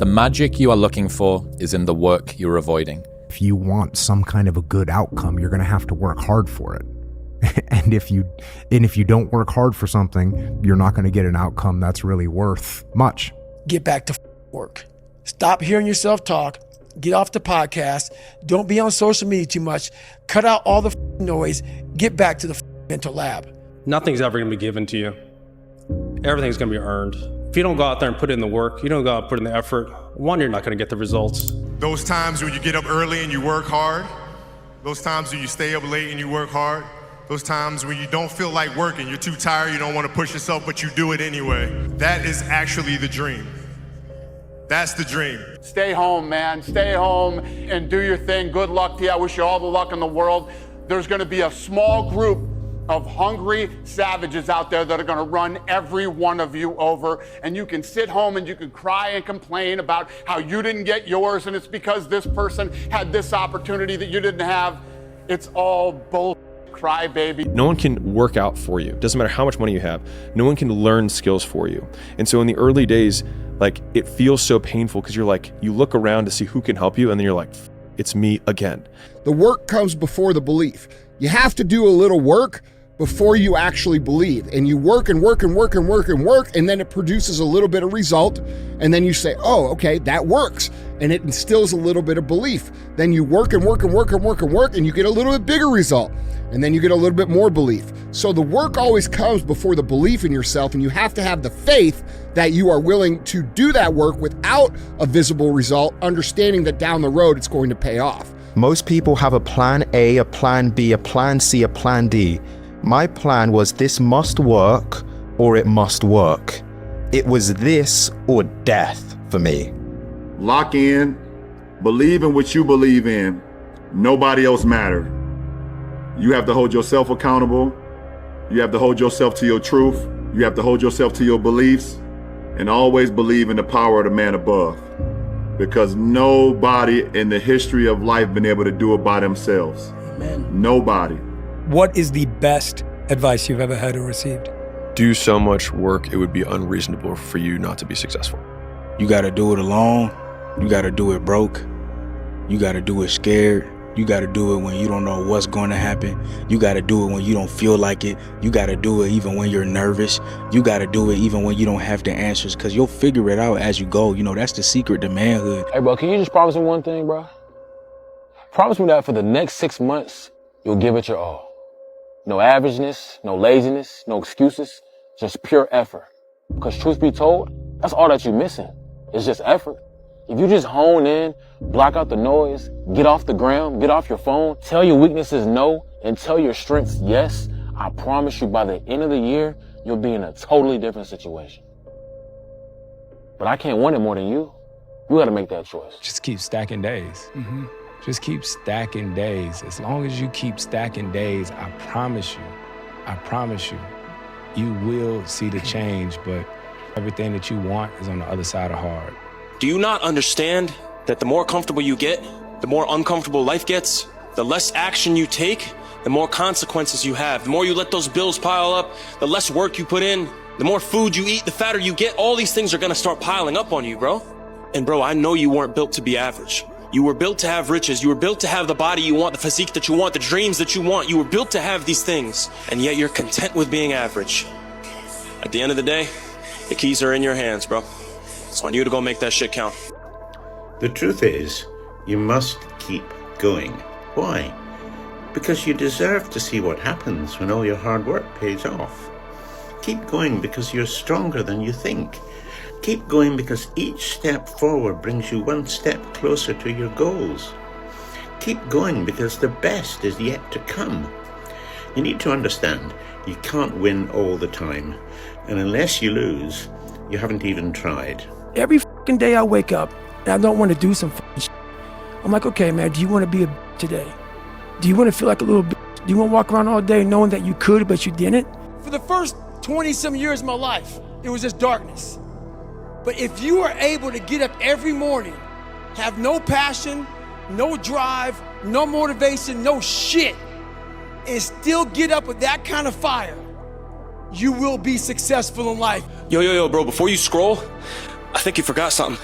The magic you are looking for is in the work you're avoiding. If you want some kind of a good outcome, you're going to have to work hard for it. And if you don't work hard for something, you're not going to get an outcome that's really worth much. Get back to work. Stop hearing yourself talk. Get off the podcast. Don't be on social media too much. Cut out all the noise. Get back to the mental lab. Nothing's ever going to be given to you. Everything's going to be earned. If you don't go out there and put in the work, you don't go out and put in the effort, one, you're not going to get the results. Those times when you get up early and you work hard, those times when you stay up late and you work hard, those times when you don't feel like working, you're too tired, you don't want to push yourself, but you do it anyway. That is actually the dream. That's the dream. Stay home, man. Stay home and do your thing. Good luck to you. I wish you all the luck in the world. There's going to be a small group of hungry savages out there that are going to run every one of you over. And you can sit home and you can cry and complain about how you didn't get yours and it's because this person had this opportunity that you didn't have. It's all bull. Cry baby. No one can work out for you. Doesn't matter how much money you have. No one can learn skills for you. And so in the early days, like, it feels so painful because you're like, you look around to see who can help you and then you're like, it's me again. The work comes before the belief. You have to do a little work before you actually believe. And you work and work and work and work and work, and then it produces a little bit of result. And then you say, oh, okay, that works. And it instills a little bit of belief. Then you work and work and work and work and work, and you get a little bit bigger result. And then you get a little bit more belief. So the work always comes before the belief in yourself, and you have to have the faith that you are willing to do that work without a visible result, understanding that down the road it's going to pay off. Most people have a plan A, a plan B, a plan C, a plan D. My plan was this must work or it must work. It was this or death for me. Lock in, believe in what you believe in. Nobody else matters. You have to hold yourself accountable. You have to hold yourself to your truth. You have to hold yourself to your beliefs, and always believe in the power of the man above. Because nobody in the history of life been able to do it by themselves. Amen. Nobody. What is the best advice you've ever heard or received? Do so much work, it would be unreasonable for you not to be successful. You gotta do it alone. You gotta do it broke. You gotta do it scared. You gotta do it when you don't know what's going to happen. You gotta do it when you don't feel like it. You gotta do it even when you're nervous. You gotta do it even when you don't have the answers, because you'll figure it out as you go. You know, that's the secret to manhood. Hey, bro, can you just promise me one thing, bro? Promise me that for the next 6 months, you'll give it your all. No averageness, no laziness, no excuses, just pure effort. Because truth be told, that's all that you're missing. It's just effort. If you just hone in, block out the noise, get off the ground, get off your phone, tell your weaknesses no, and tell your strengths yes, I promise you by the end of the year, you'll be in a totally different situation. But I can't want it more than you. You gotta make that choice. Just keep stacking days. Just keep stacking days. As long as you keep stacking days, I promise you, you will see the change, but everything that you want is on the other side of hard. Do you not understand that the more comfortable you get, the more uncomfortable life gets? The less action you take, the more consequences you have. The more you let those bills pile up, the less work you put in, the more food you eat, the fatter you get. All these things are gonna start piling up on you, bro. And bro, I know you weren't built to be average. You were built to have riches. You were built to have the body you want, the physique that you want, the dreams that you want. You were built to have these things, and yet you're content with being average. At the end of the day, the keys are in your hands, bro. It's on you to go make that shit count. The truth is, you must keep going. Why? Because you deserve to see what happens when all your hard work pays off. Keep going because you're stronger than you think. Keep going because each step forward brings you one step closer to your goals. Keep going because the best is yet to come. You need to understand, you can't win all the time. And unless you lose, you haven't even tried. Every fucking day I wake up and I don't want to do some fucking shit. I'm like, okay, man, do you want to be a bitch today? Do you want to feel like a little bitch? Do you want to walk around all day knowing that you could, but you didn't? For the first 20-some years of my life, it was just darkness. But if you are able to get up every morning, have no passion, no drive, no motivation, no shit, and still get up with that kind of fire, you will be successful in life. Yo, bro, before you scroll, I think you forgot something.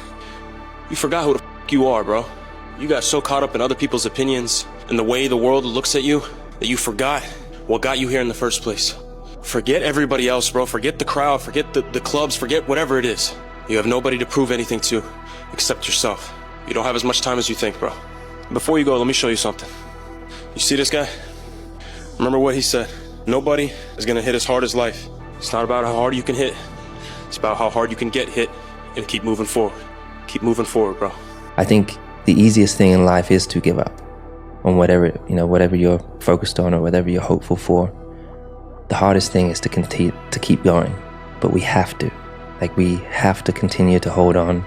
You forgot who the f you are, bro. You got so caught up in other people's opinions and the way the world looks at you that you forgot what got you here in the first place. Forget everybody else, bro. Forget the crowd, forget the clubs, forget whatever it is. You have nobody to prove anything to except yourself. You don't have as much time as you think, bro. Before you go, let me show you something. You see this guy? Remember what he said. Nobody is gonna hit as hard as life. It's not about how hard you can hit. It's about how hard you can get hit and keep moving forward. Keep moving forward, bro. I think the easiest thing in life is to give up on whatever you're focused on or whatever you're hopeful for. The hardest thing is to continue to keep going, but we have to. We have to continue to hold on.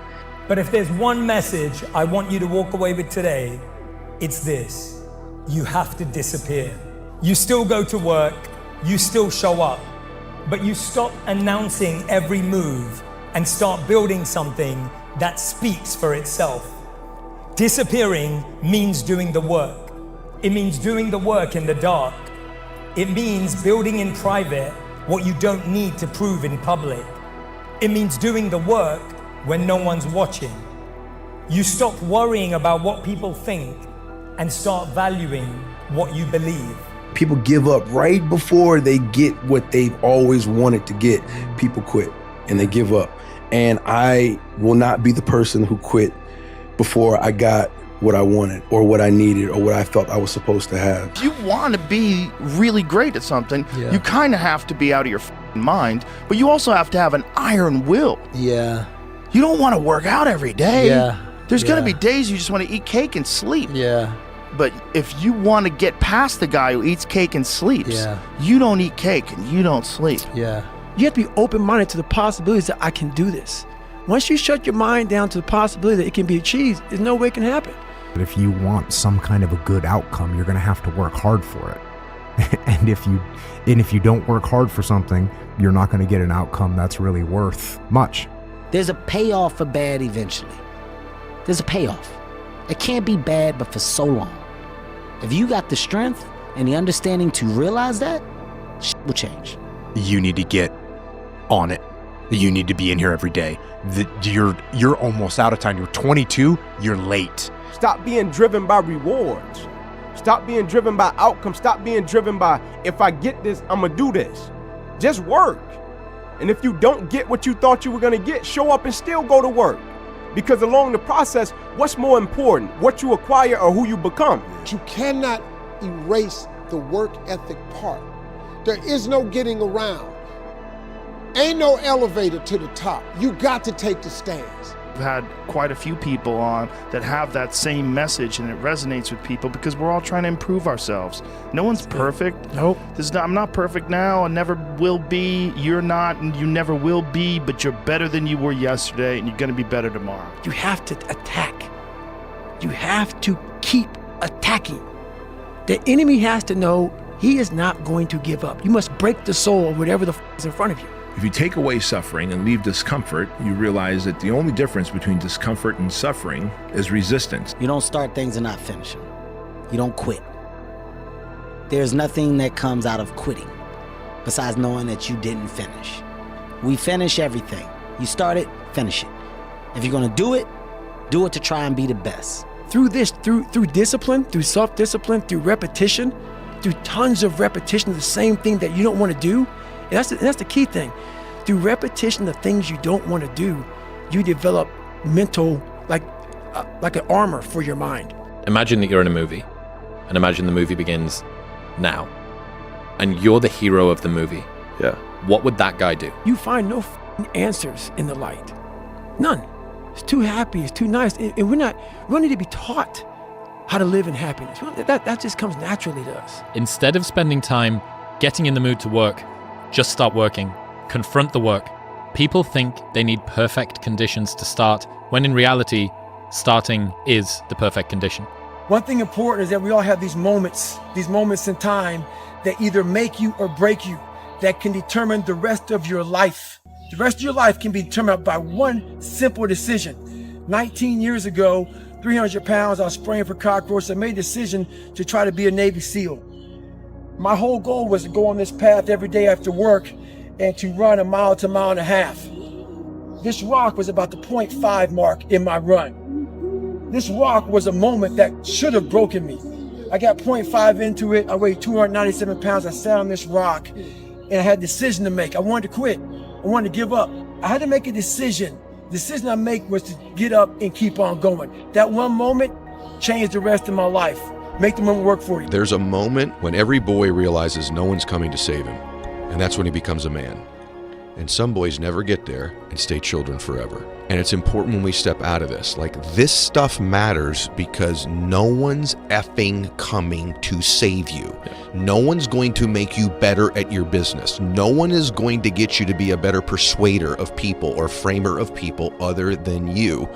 But if there's one message I want you to walk away with today, it's this: you have to disappear. You still go to work, you still show up, but you stop announcing every move and start building something that speaks for itself. Disappearing means doing the work. It means doing the work in the dark. It means building in private what you don't need to prove in public. It means doing the work when no one's watching. You stop worrying about what people think and start valuing what you believe. People give up right before they get what they've always wanted to get. People quit and they give up. And I will not be the person who quit before I got what I wanted or what I needed or what I felt I was supposed to have. If you want to be really great at something, you kind of have to be out of your mind, but you also have to have an iron will. Yeah. You don't want to work out every day. Yeah. There's going to be days you just want to eat cake and sleep. Yeah. But if you want to get past the guy who eats cake and sleeps, you don't eat cake and you don't sleep. Yeah. You have to be open-minded to the possibilities that I can do this. Once you shut your mind down to the possibility that it can be achieved, there's no way it can happen. But if you want some kind of a good outcome, you're going to have to work hard for it. and if you don't work hard for something, you're not going to get an outcome that's really worth much. There's a payoff for bad eventually. There's a payoff. It can't be bad, but for so long. If you got the strength and the understanding to realize that, shit will change. You need to get on it. You need to be in here every day. You're almost out of time. You're 22, you're late. Stop being driven by rewards. Stop being driven by outcomes. Stop being driven by, if I get this, I'm gonna do this. Just work. And if you don't get what you thought you were gonna get, show up and still go to work. Because along the process, what's more important, what you acquire or who you become? You cannot erase the work ethic part. There is no getting around. Ain't no elevator to the top. You got to take the stands. I've had quite a few people on that have that same message, and it resonates with people because we're all trying to improve ourselves. No one's perfect. Nope. I'm not perfect now. I never will be. You're not, and you never will be, but you're better than you were yesterday, and you're going to be better tomorrow. You have to attack. You have to keep attacking. The enemy has to know he is not going to give up. You must break the soul of whatever the is in front of you. If you take away suffering and leave discomfort, you realize that the only difference between discomfort and suffering is resistance. You don't start things and not finish them. You don't quit. There's nothing that comes out of quitting besides knowing that you didn't finish. We finish everything. You start it, finish it. If you're gonna do it to try and be the best. Through discipline, through self-discipline, through repetition, through tons of repetition of the same thing that you don't want to do. And that's the key thing. Through repetition of things you don't want to do, you develop mental, like an armor for your mind. Imagine that you're in a movie, and imagine the movie begins now, and you're the hero of the movie. Yeah. What would that guy do? You find no answers in the light. None. It's too happy, it's too nice. And we don't need to be taught how to live in happiness. That just comes naturally to us. Instead of spending time getting in the mood to work, just start working. Confront the work. People think they need perfect conditions to start, when in reality, starting is the perfect condition. One thing important is that we all have these moments in time that either make you or break you, that can determine the rest of your life. The rest of your life can be determined by one simple decision. 19 years ago, 300 pounds, I was spraying for cockroaches. I made a decision to try to be a Navy SEAL. My whole goal was to go on this path every day after work and to run a mile to a mile and a half. This rock was about the 0.5 mark in my run. This rock was a moment that should have broken me. I got 0.5 into it. I weighed 297 pounds. I sat on this rock and I had a decision to make. I wanted to quit. I wanted to give up. I had to make a decision. The decision I make was to get up and keep on going. That one moment changed the rest of my life. Make the moment work for you. There's a moment when every boy realizes no one's coming to save him, and that's when he becomes a man. And some boys never get there and stay children forever. And it's important when we step out of this. Like, this stuff matters because no one's effing coming to save you. No one's going to make you better at your business. No one is going to get you to be a better persuader of people or framer of people other than you.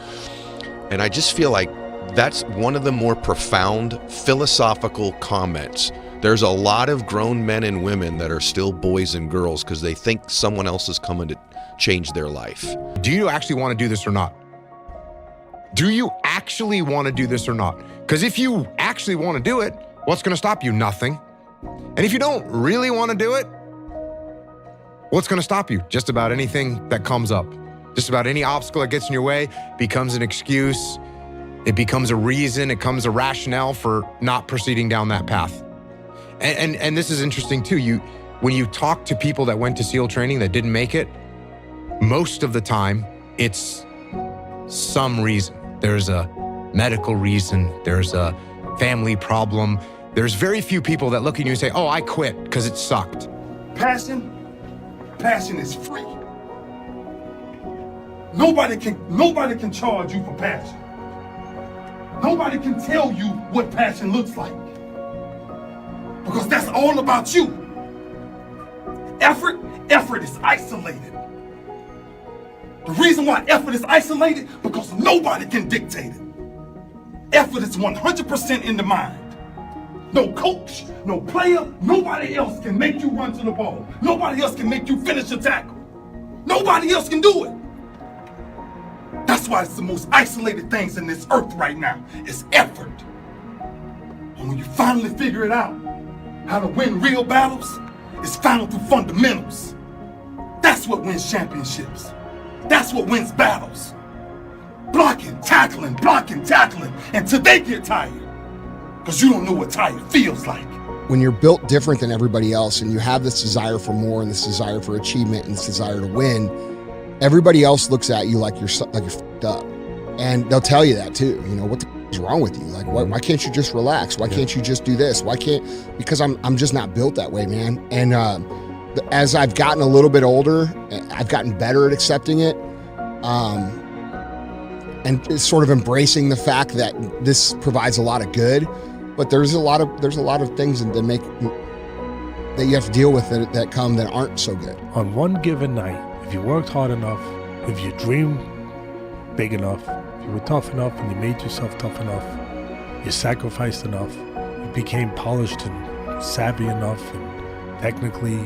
And I just feel like that's one of the more profound philosophical comments. There's a lot of grown men and women that are still boys and girls because they think someone else is coming to change their life. Do you actually want to do this or not? Do you actually want to do this or not? Because if you actually want to do it, what's going to stop you? Nothing. And if you don't really want to do it, what's going to stop you? Just about anything that comes up. Just about any obstacle that gets in your way becomes an excuse. It becomes a reason. It becomes a rationale for not proceeding down that path. And this is interesting too. When you talk to people that went to SEAL training that didn't make it, most of the time it's some reason. There's a medical reason. There's a family problem. There's very few people that look at you and say, "Oh, I quit because it sucked." Passion is free. Nobody can charge you for passion. Nobody can tell you what passion looks like. Because that's all about you. Effort is isolated. The reason why effort is isolated, because nobody can dictate it. Effort is 100% in the mind. No coach, no player, nobody else can make you run to the ball. Nobody else can make you finish a tackle. Nobody else can do it. That's why it's the most isolated things in this earth right now, is effort. And when you finally figure it out, how to win real battles is found through fundamentals. That's what wins championships. That's what wins battles. Blocking, tackling, until they get tired. Because you don't know what tired feels like. When you're built different than everybody else and you have this desire for more and this desire for achievement and this desire to win, everybody else looks at you like you're f***ed up. And they'll tell you that too. You know, what the f*** is wrong with you? Like, why can't you just relax? Why can't you just do this? Because I'm just not built that way, man. And as I've gotten a little bit older, I've gotten better at accepting it. And sort of embracing the fact that this provides a lot of good, but there's a lot of things that you have to deal with that come that aren't so good. On one given night, if you worked hard enough, if you dreamed big enough, if you were tough enough and you made yourself tough enough, you sacrificed enough, you became polished and savvy enough and technically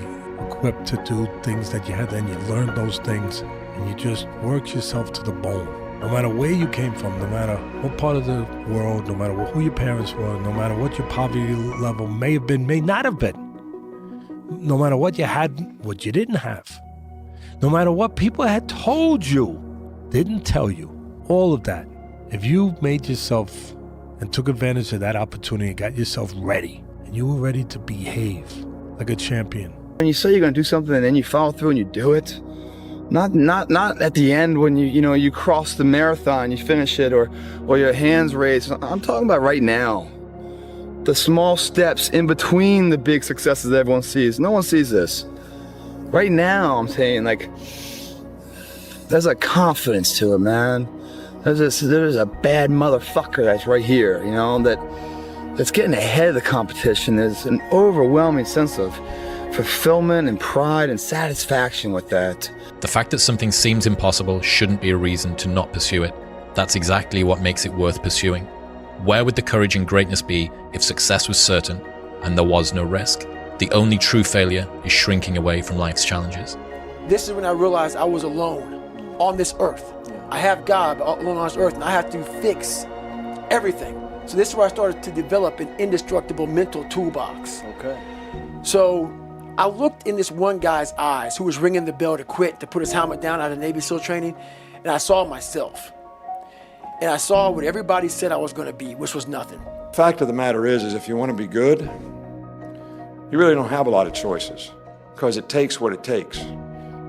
equipped to do things that you had, then you learned those things and you just worked yourself to the bone. No matter where you came from, no matter what part of the world, no matter who your parents were, no matter what your poverty level may have been, may not have been, no matter what you had, what you didn't have, no matter what people had told you, didn't tell you, all of that, if you made yourself and took advantage of that opportunity and got yourself ready, and you were ready to behave like a champion. When you say you're going to do something and then you follow through and you do it, not at the end when you cross the marathon, you finish it, or your hands raised. I'm talking about right now. The small steps in between the big successes that everyone sees. No one sees this. Right now, I'm saying, like, there's a confidence to it, man. There's a bad motherfucker that's right here, that's getting ahead of the competition. There's an overwhelming sense of fulfillment and pride and satisfaction with that. The fact that something seems impossible shouldn't be a reason to not pursue it. That's exactly what makes it worth pursuing. Where would the courage and greatness be if success was certain and there was no risk? The only true failure is shrinking away from life's challenges. This is when I realized I was alone on this earth. I have God alone on this earth, and I have to fix everything. So this is where I started to develop an indestructible mental toolbox. Okay. So I looked in this one guy's eyes who was ringing the bell to quit, to put his helmet down out of Navy SEAL training, and I saw myself. And I saw what everybody said I was going to be, which was nothing. Fact of the matter is if you want to be good, you really don't have a lot of choices because it takes what it takes.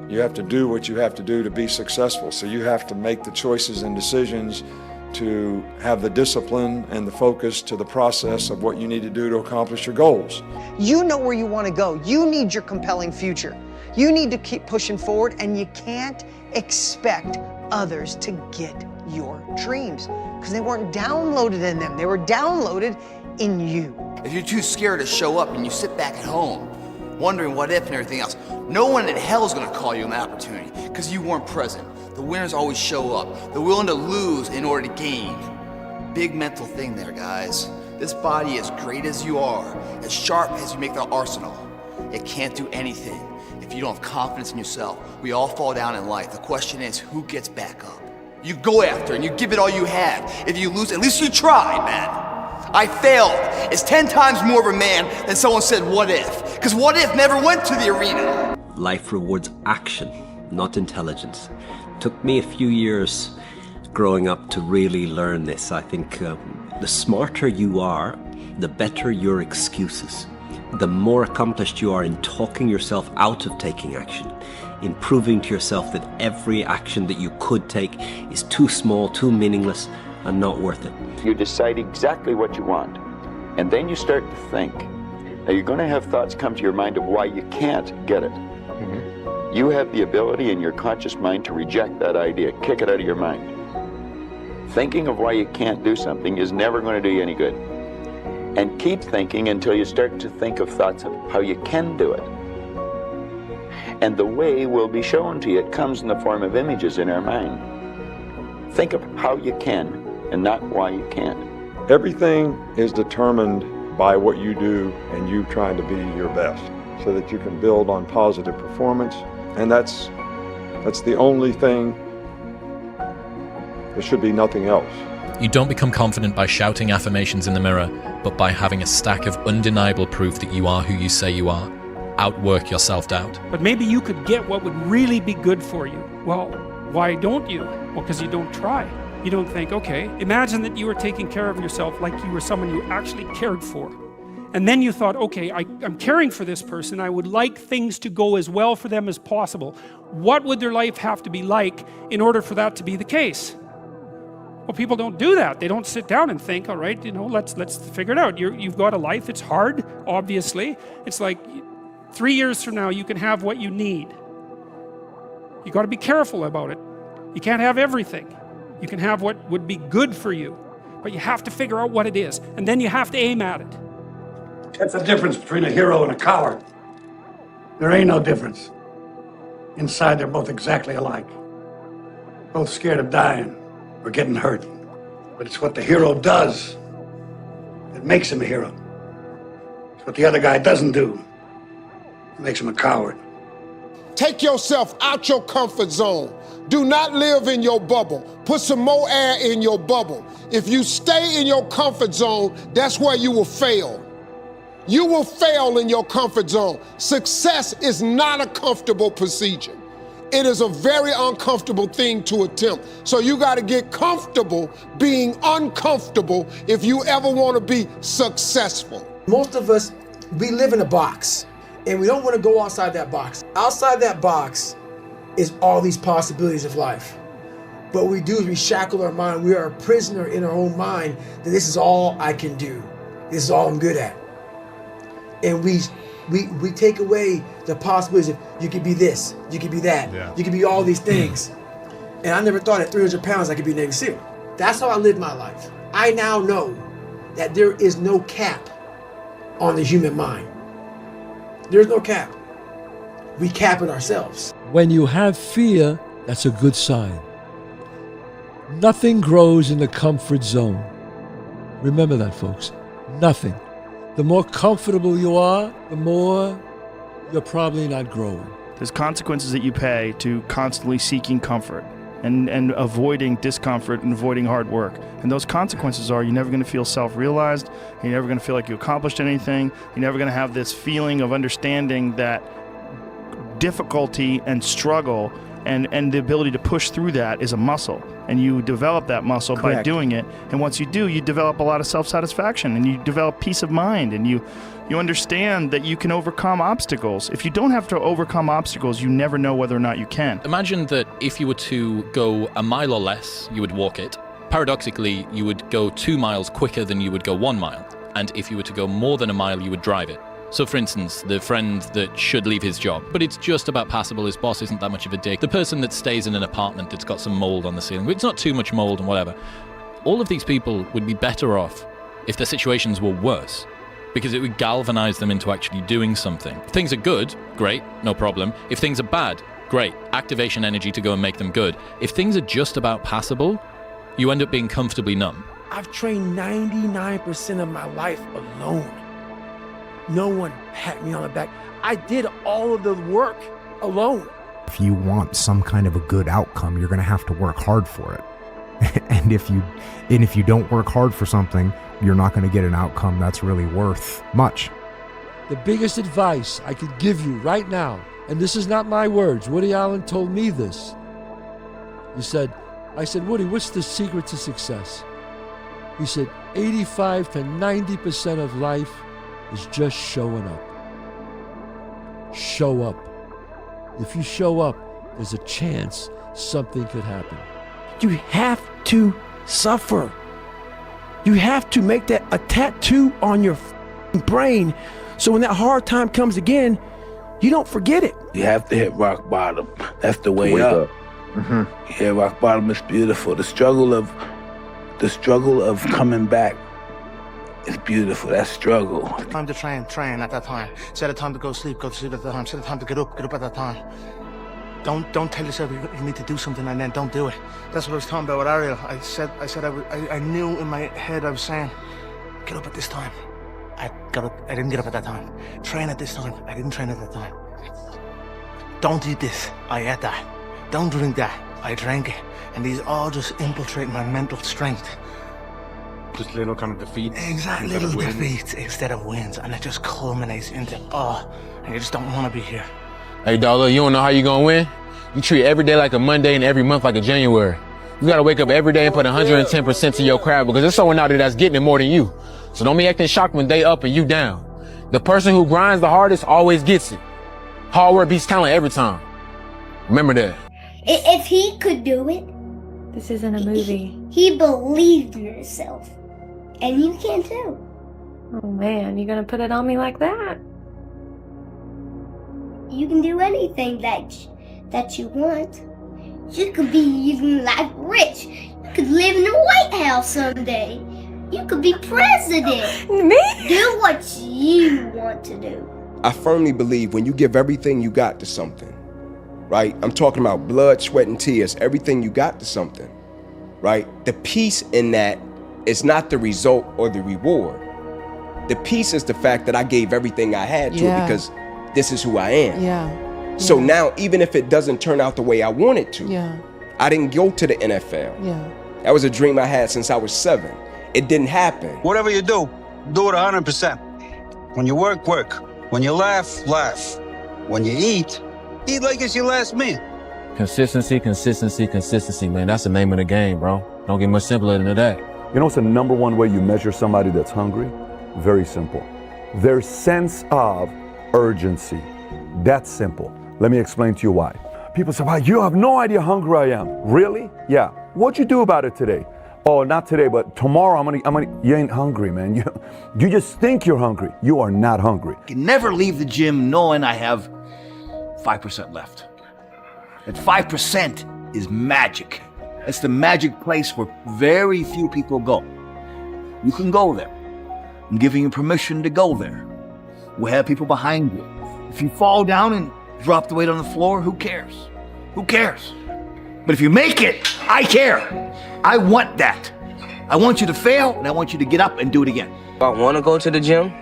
You have to do what you have to do to be successful. So you have to make the choices and decisions to have the discipline and the focus to the process of what you need to do to accomplish your goals. You know where you want to go. You need your compelling future. You need to keep pushing forward, and you can't expect others to get your dreams because they weren't downloaded in them. They were downloaded in you. If you're too scared to show up and you sit back at home, wondering what if and everything else, no one in hell is gonna call you an opportunity because you weren't present. The winners always show up. They're willing to lose in order to gain. Big mental thing there, guys. This body, as great as you are, as sharp as you make the arsenal, it can't do anything if you don't have confidence in yourself. We all fall down in life. The question is, who gets back up? You go after and you give it all you have. If you lose, at least you tried, man. I failed. It's 10 times more of a man than someone said, what if? Because what if never went to the arena. Life rewards action, not intelligence. Took me a few years growing up to really learn this. I think the smarter you are, the better your excuses. The more accomplished you are in talking yourself out of taking action, in proving to yourself that every action that you could take is too small, too meaningless, and not worth it. You decide exactly what you want, and then you start to think. Now you're going to have thoughts come to your mind of why you can't get it. You have the ability in your conscious mind to reject that idea, kick it out of your mind. Thinking of why you can't do something is never going to do you any good. And keep thinking until you start to think of thoughts of how you can do it. And the way will be shown to you. It comes in the form of images in our mind. Think of how you can and not why you can't. Everything is determined by what you do and you trying to be your best so that you can build on positive performance. And that's the only thing. There should be nothing else. You don't become confident by shouting affirmations in the mirror, but by having a stack of undeniable proof that you are who you say you are. Outwork your self-doubt. But maybe you could get what would really be good for you. Well, why don't you? Well, because you don't try. You don't think, okay, imagine that you were taking care of yourself like you were someone you actually cared for. And then you thought, okay, I'm caring for this person. I would like things to go as well for them as possible. What would their life have to be like in order for that to be the case? Well, people don't do that. They don't sit down and think, all right, let's figure it out. You've got a life. It's hard, obviously. It's like 3 years from now, you can have what you need. You got to be careful about it. You can't have everything. You can have what would be good for you, but you have to figure out what it is, and then you have to aim at it. That's the difference between a hero and a coward. There ain't no difference. Inside, they're both exactly alike. Both scared of dying or getting hurt. But it's what the hero does that makes him a hero. It's what the other guy doesn't do that makes him a coward. Take yourself out your comfort zone. Do not live in your bubble. Put some more air in your bubble. If you stay in your comfort zone, that's where you will fail. You will fail in your comfort zone. Success is not a comfortable procedure. It is a very uncomfortable thing to attempt. So you got to get comfortable being uncomfortable if you ever want to be successful. Most of us, we live in a box, and we don't want to go outside that box. Outside that box is all these possibilities of life. But what we do is we shackle our mind. We are a prisoner in our own mind that this is all I can do. This is all I'm good at. And we take away the possibilities of you could be this, you could be that, you could be all these things. And I never thought at 300 pounds I could be Navy SEAL. That's how I live my life. I now know that there is no cap on the human mind. There's no cap. We cap it ourselves. When you have fear, that's a good sign. Nothing grows in the comfort zone. Remember that, folks. Nothing. The more comfortable you are, the more you're probably not growing. There's consequences that you pay to constantly seeking comfort and avoiding discomfort and avoiding hard work. And those consequences are you're never going to feel self-realized, you're never going to feel like you accomplished anything, you're never going to have this feeling of understanding that difficulty and struggle And the ability to push through that is a muscle. And you develop that muscle by Correct. doing it. And once you do, you develop a lot of self-satisfaction and you develop peace of mind and you understand that you can overcome obstacles. If you don't have to overcome obstacles, you never know whether or not you can. Imagine that if you were to go a mile or less, you would walk it. Paradoxically, you would go 2 miles quicker than you would go 1 mile. And if you were to go more than a mile, you would drive it. So for instance, the friend that should leave his job, but it's just about passable, his boss isn't that much of a dick. The person that stays in an apartment that's got some mold on the ceiling, but it's not too much mold and whatever. All of these people would be better off if their situations were worse, because it would galvanize them into actually doing something. If things are good, great, no problem. If things are bad, great, activation energy to go and make them good. If things are just about passable, you end up being comfortably numb. I've trained 99% of my life alone. No one pat me on the back. I did all of the work alone. If you want some kind of a good outcome, you're going to have to work hard for it. and if you don't work hard for something, you're not going to get an outcome that's really worth much. The biggest advice I could give you right now, and this is not my words, Woody Allen told me this. I said, Woody, what's the secret to success? He said, 85 to 90% of life is just showing up. Show up. If you show up, there's a chance something could happen. You have to suffer. You have to make that a tattoo on your brain so when that hard time comes again, you don't forget it. You have to hit rock bottom. That's the way Wake up. up. Mm-hmm. Yeah, rock bottom is beautiful. The struggle of coming back is beautiful. That struggle. Time to train at that time. Set a time to go to sleep at that time. Set a time to get up at that time. Don't tell yourself you need to do something and then don't do it. That's what I was talking about with Ariel. I knew in my head I was saying, get up at this time. I didn't get up at that time. Train at this time. I didn't train at that time. Don't eat this. I ate that. Don't drink that. I drank it. And these all just infiltrate my mental strength. Just little kind of defeats. Exactly, little defeats instead of wins. And it just culminates into, and you just don't want to be here. Hey, dog, look, you don't know how you gonna win? You treat every day like a Monday and every month like a January. You gotta wake up every day and put 110% to your craft because there's someone out there that's getting it more than you. So don't be acting shocked when they up and you down. The person who grinds the hardest always gets it. Hard work beats talent every time. Remember that. If he could do it. This isn't a movie. He believed in himself. And you can too. Oh man, you gonna put it on me like that? You can do anything that you want. You could be even like rich. You could live in the White House someday. You could be president. Me? Do what you want to do. I firmly believe when you give everything you got to something, right? I'm talking about blood, sweat, and tears, everything you got to something, right? The peace in that is not the result or the reward. The peace is the fact that I gave everything I had to it because this is who I am. Yeah. So now, even if it doesn't turn out the way I want it to, Yeah. I didn't go to the NFL. Yeah. That was a dream I had since I was 7. It didn't happen. Whatever you do it 100%. When you work, work. When you laugh, laugh. When you eat like it's your last meal. Consistency, man. That's the name of the game, bro. Don't get much simpler than that. You know what's the number one way you measure somebody that's hungry? Very simple. Their sense of urgency. That's simple. Let me explain to you why. People say, wow, you have no idea how hungry I am. Really? Yeah. What'd you do about it today? Oh, not today, but tomorrow I'm gonna, you ain't hungry, man. You just think you're hungry. You are not hungry. I can never leave the gym knowing I have 5% left. And 5% is magic. It's the magic place where very few people go. You can go there. I'm giving you permission to go there. We'll have people behind you. If you fall down and drop the weight on the floor, who cares? Who cares? But if you make it, I care. I want that. I want you to fail, and I want you to get up and do it again. I want to go to the gym?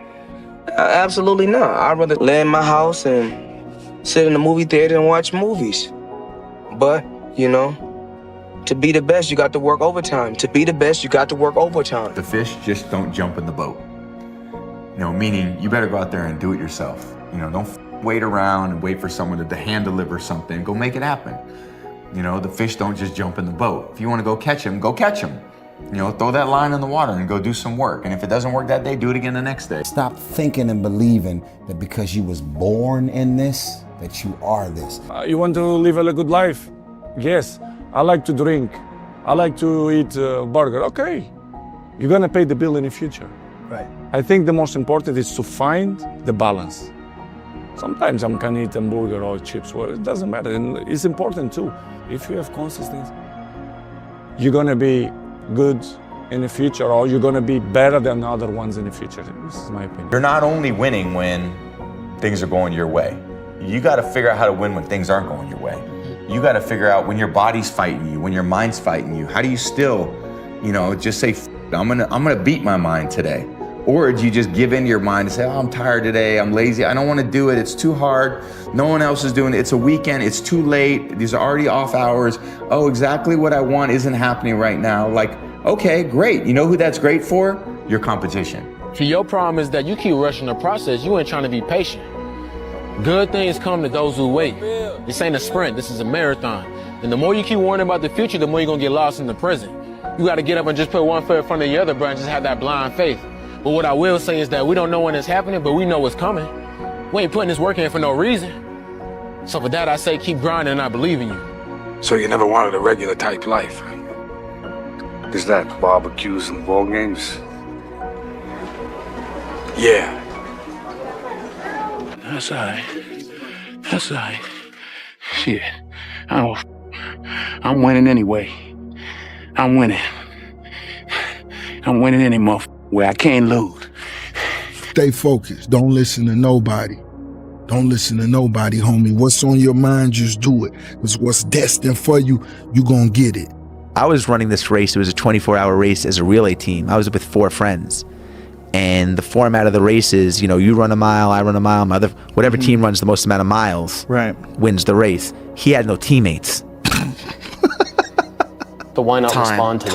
Absolutely not. I'd rather lay in my house and sit in the movie theater and watch movies. But, you know, to be the best, you got to work overtime. To be the best, you got to work overtime. The fish just don't jump in the boat. You know, meaning you better go out there and do it yourself. You know, don't wait around and wait for someone to hand deliver something. Go make it happen. You know, the fish don't just jump in the boat. If you want to go catch them, go catch them. You know, throw that line in the water and go do some work. And if it doesn't work that day, do it again the next day. Stop thinking and believing that because you was born in this, that you are this. You want to live a good life? Yes. I like to drink. I like to eat burger. Okay. You're gonna pay the bill in the future. Right. I think the most important is to find the balance. Sometimes I can eat a burger or chips. Well, it doesn't matter. And it's important too. If you have consistency, you're gonna be good in the future, or you're gonna be better than other ones in the future. This is my opinion. You're not only winning when things are going your way. You got to figure out how to win when things aren't going your way. You got to figure out when your body's fighting you, when your mind's fighting you. How do you still, you know, just say, I'm gonna beat my mind today? Or do you just give in to your mind and say, oh, I'm tired today, I'm lazy, I don't want to do it, it's too hard, no one else is doing it, it's a weekend, it's too late, these are already off hours, oh, exactly what I want isn't happening right now. Like, okay, great. You know who that's great for? Your competition. See, your problem is that you keep rushing the process. You ain't trying to be patient. Good things come to those who wait. This ain't a sprint, this is a marathon. And the more you keep worrying about the future, the more you're gonna get lost in the present. You gotta get up and just put one foot in front of the other, bro, and just have that blind faith. But what I will say is that we don't know when it's happening, but we know it's coming. We ain't putting this work in for no reason. So for that, I say keep grinding and I believe in you. So you never wanted a regular type life? Is that barbecues and ball games? Yeah. That's all right. That's all right. Shit. I'm winning anyway. I'm winning. I'm winning any motherfucker where I can't lose. Stay focused. Don't listen to nobody. Don't listen to nobody, homie. What's on your mind, just do it. Because what's destined for you, you gonna get it. I was running this race. It was a 24-hour race as a relay team. I was with 4 friends. And the format of the race is, you know, you run a mile, I run a mile, whatever team runs the most amount of miles wins the race. He had no teammates. But why not respond to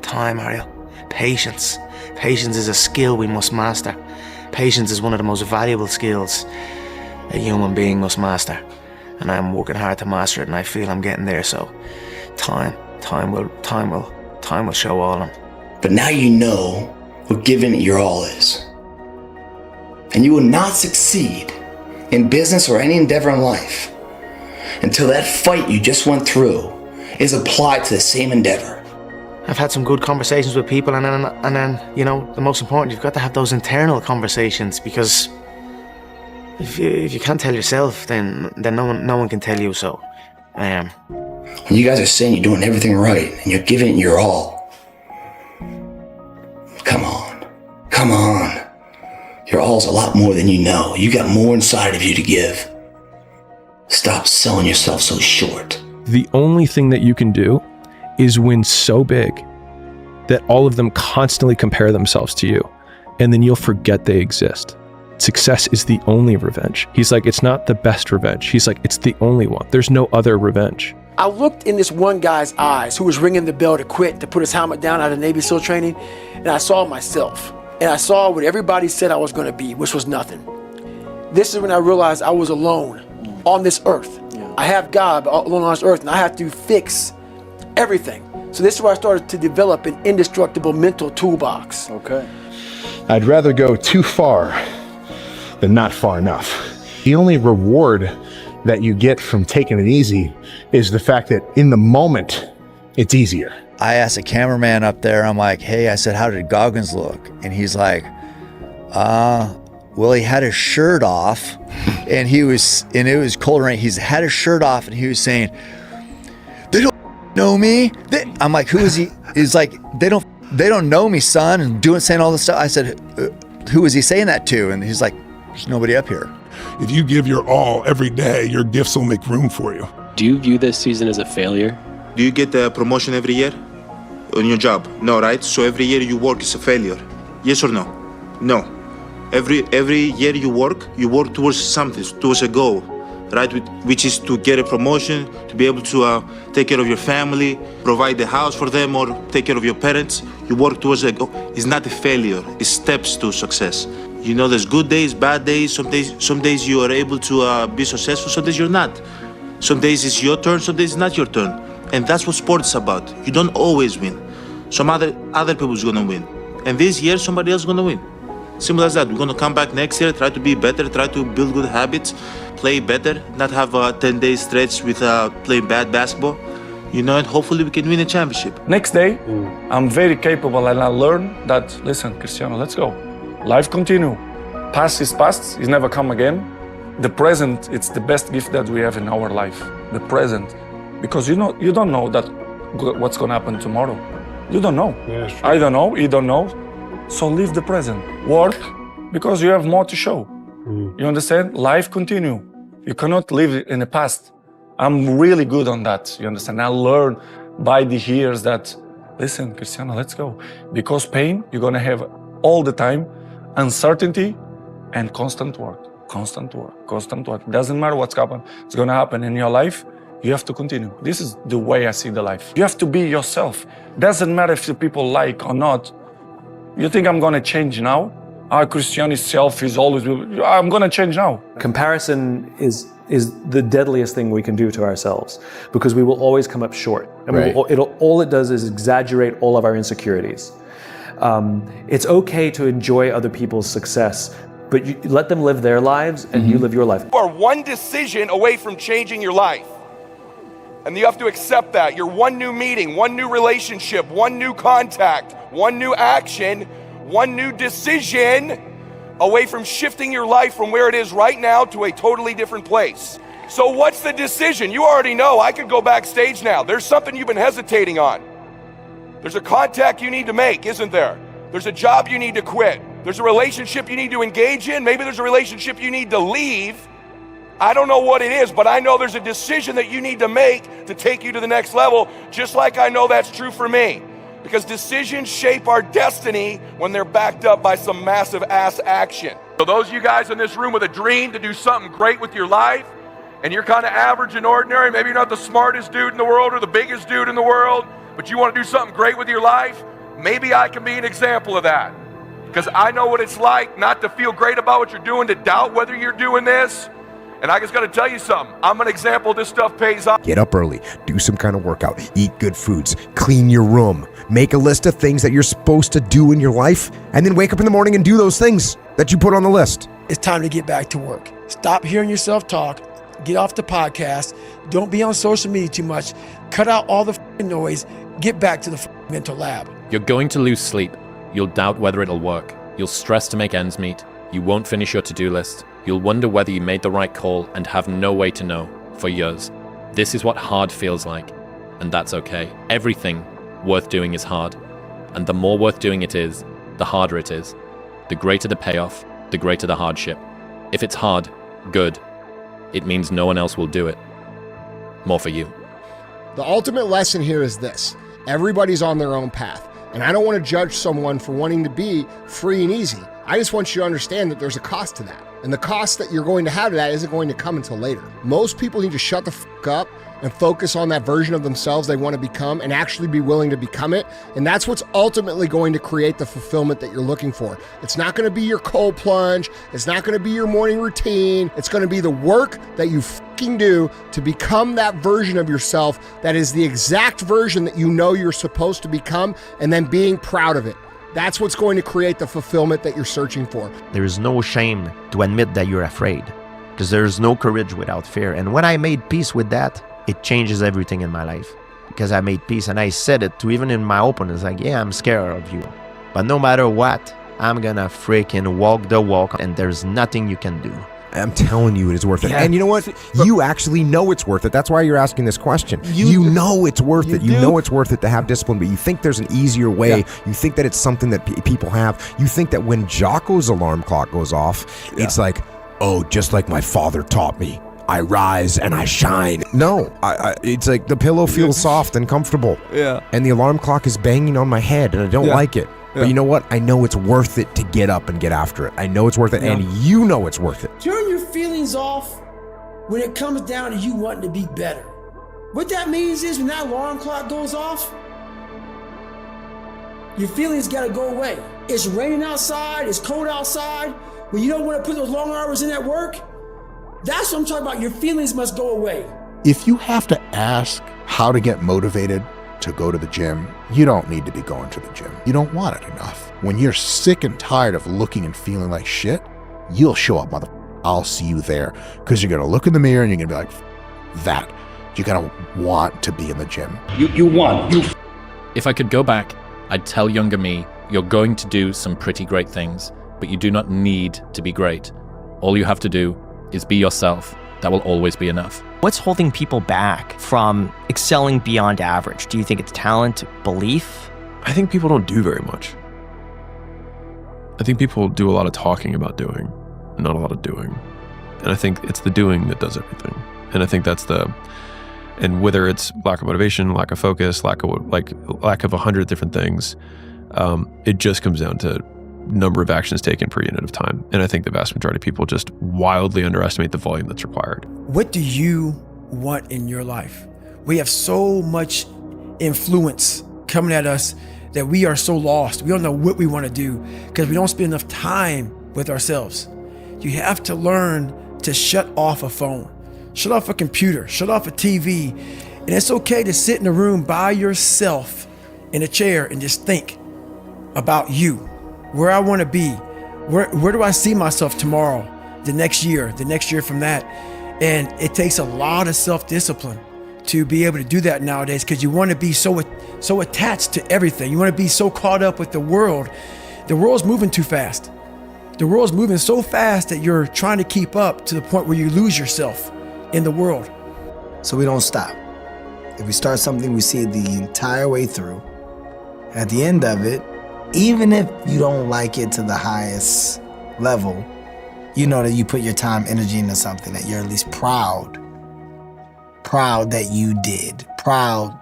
Time, Ariel. Patience. Patience is a skill we must master. Patience is one of the most valuable skills a human being must master. And I'm working hard to master it, and I feel I'm getting there, so time will show all of them. But now you know what giving it your all is. And you will not succeed in business or any endeavor in life until that fight you just went through is applied to the same endeavor. I've had some good conversations with people, and then you know, the most important, you've got to have those internal conversations, because if you can't tell yourself, then no one can tell you. So when you guys are saying you're doing everything right and you're giving it your all, come on. Your all's a lot more than you know. You got more inside of you to give. Stop selling yourself so short. The only thing that you can do is win so big that all of them constantly compare themselves to you, and then you'll forget they exist. Success is the only revenge. He's like, it's not the best revenge. He's like, it's the only one. There's no other revenge. I looked in this one guy's eyes who was ringing the bell to quit, to put his helmet down out of Navy SEAL training, and I saw myself. And I saw what everybody said I was gonna be, which was nothing. This is when I realized I was alone on this earth. I have God alone on this earth, and I have to fix everything. So this is where I started to develop an indestructible mental toolbox. Okay. I'd rather go too far than not far enough. The only reward that you get from taking it easy is the fact that in the moment, it's easier. I asked a cameraman up there, I'm like, hey, I said, how did Goggins look? And he's like, well, he had his shirt off and it was cold rain. He's had his shirt off and he was saying, they don't know me. I'm like, who is he? He's like, they don't know me, son, and saying all this stuff. I said, who is he saying that to? And he's like, there's nobody up here. If you give your all every day, your gifts will make room for you. Do you view this season as a failure? Do you get a promotion every year on your job? No, right? So every year you work is a failure. Yes or no? No. Every year you work towards something, towards a goal, right? Which is to get a promotion, to be able to take care of your family, provide the house for them, or take care of your parents. You work towards a goal. It's not a failure. It's steps to success. You know, there's good days, bad days. Some days you are able to be successful. Some days you're not. Some days it's your turn, some days it's not your turn. And that's what sport is about. You don't always win. Some other people's gonna win. And this year, somebody else is gonna win. Simple as that. We're gonna come back next year, try to be better, try to build good habits, play better, not have a 10-day stretch with playing bad basketball. You know, and hopefully we can win a championship. Next day, I'm very capable and I learn that, listen, Cristiano, let's go. Life continue. Past is past, it's never come again. The present, it's the best gift that we have in our life. The present. Because you don't know that what's gonna happen tomorrow. You don't know. Yeah, I don't know, you don't know. So live the present. Work, because you have more to show. You understand? Life continue. You cannot live in the past. I'm really good on that, you understand? I learned by the years that, listen, Cristiano, let's go. Because pain, you're gonna have all the time, uncertainty and constant work, constant work, constant work. Doesn't matter what's gonna happen in your life, you have to continue. This is the way I see the life. You have to be yourself. Doesn't matter if the people like or not. You think I'm gonna change now? Our Cristiano self is always, I'm gonna change now. Comparison is the deadliest thing we can do to ourselves because we will always come up short. And Right. all it does is exaggerate all of our insecurities. It's okay to enjoy other people's success, but you let them live their lives and you live your life. You are one decision away from changing your life. And you have to accept that. You're one new meeting, one new relationship, one new contact, one new action, one new decision away from shifting your life from where it is right now to a totally different place. So what's the decision? You already know. I could go backstage now. There's something you've been hesitating on. There's a contact you need to make, isn't there? There's a job you need to quit. There's a relationship you need to engage in. Maybe there's a relationship you need to leave. I don't know what it is, but I know there's a decision that you need to make to take you to the next level, just like I know that's true for me. Because decisions shape our destiny when they're backed up by some massive ass action. So those of you guys in this room with a dream to do something great with your life, and you're kind of average and ordinary, maybe you're not the smartest dude in the world or the biggest dude in the world, but you want to do something great with your life, maybe I can be an example of that. Because I know what it's like not to feel great about what you're doing, to doubt whether you're doing this. And I just got to tell you something. I'm an example this stuff pays off. Get up early, do some kind of workout, eat good foods, clean your room, make a list of things that you're supposed to do in your life, and then wake up in the morning and do those things that you put on the list. It's time to get back to work. Stop hearing yourself talk. Get off the podcast. Don't be on social media too much. Cut out all the noise. Get back to the mental lab. You're going to lose sleep. You'll doubt whether it'll work. You'll stress to make ends meet. You won't finish your to-do list. You'll wonder whether you made the right call and have no way to know for years. This is what hard feels like, and that's okay. Everything worth doing is hard, and the more worth doing it is, the harder it is. The greater the payoff, the greater the hardship. If it's hard, good. It means no one else will do it. More for you. The ultimate lesson here is this. Everybody's on their own path. And I don't want to judge someone for wanting to be free and easy. I just want you to understand that there's a cost to that. And the cost that you're going to have to that isn't going to come until later. Most people need to shut the fuck up and focus on that version of themselves they want to become and actually be willing to become it. And that's what's ultimately going to create the fulfillment that you're looking for. It's not going to be your cold plunge. It's not going to be your morning routine. It's going to be the work that you fucking do to become that version of yourself that is the exact version that you know you're supposed to become, and then being proud of it. That's what's going to create the fulfillment that you're searching for. There is no shame to admit that you're afraid, because there is no courage without fear. And when I made peace with that, it changes everything in my life, because I made peace and I said it to even in my opponents, like, yeah, I'm scared of you, but no matter what, I'm gonna freaking walk the walk, and there's nothing you can do. I'm telling you, it is worth it. And you know what? You actually know it's worth it. That's why you're asking this question. You know it's worth it. You know it's worth it to have discipline, but you think there's an easier way. Yeah. You think that it's something that people have. You think that when Jocko's alarm clock goes off, it's like, oh, just like my father taught me, I rise and I shine. No, it's like the pillow feels soft and comfortable. Yeah. And the alarm clock is banging on my head and I don't like it. But you know what? I know it's worth it to get up and get after it. I know it's worth it, and you know it's worth it. Turn your feelings off when it comes down to you wanting to be better. What that means is when that alarm clock goes off, your feelings gotta go away. It's raining outside, it's cold outside, when you don't want to put those long hours in at work, that's what I'm talking about. Your feelings must go away. If you have to ask how to get motivated to go to the gym, you don't need to be going to the gym. You don't want it enough. When you're sick and tired of looking and feeling like shit, you'll show up, I'll see you there. Because you're going to look in the mirror and you're going to be like, that. You're going to want to be in the gym. You want. If I could go back, I'd tell younger me, you're going to do some pretty great things, but you do not need to be great. All you have to do is be yourself. That will always be enough. What's holding people back from excelling beyond average? Do you think it's talent, belief? I think people don't do very much. I think people do a lot of talking about doing, not a lot of doing. And I think it's the doing that does everything. And I think that's and whether it's lack of motivation, lack of focus, lack of 100 different things, it just comes down to number of actions taken per unit of time. And I think the vast majority of people just wildly underestimate the volume that's required. What do you want in your life? We have so much influence coming at us that we are so lost. We don't know what we want to do because we don't spend enough time with ourselves. You have to learn to shut off a phone, shut off a computer, shut off a TV. And it's okay to sit in a room by yourself in a chair and just think about you, where I want to be, where do I see myself tomorrow, the next year from that. And it takes a lot of self-discipline to be able to do that nowadays because you want to be so attached to everything. You want to be so caught up with the world. The world's moving too fast. The world's moving so fast that you're trying to keep up to the point where you lose yourself in the world. So we don't stop. If we start something, we see it the entire way through. At the end of it, even if you don't like it to the highest level, you know that you put your time, energy into something that you're at least proud that you did, proud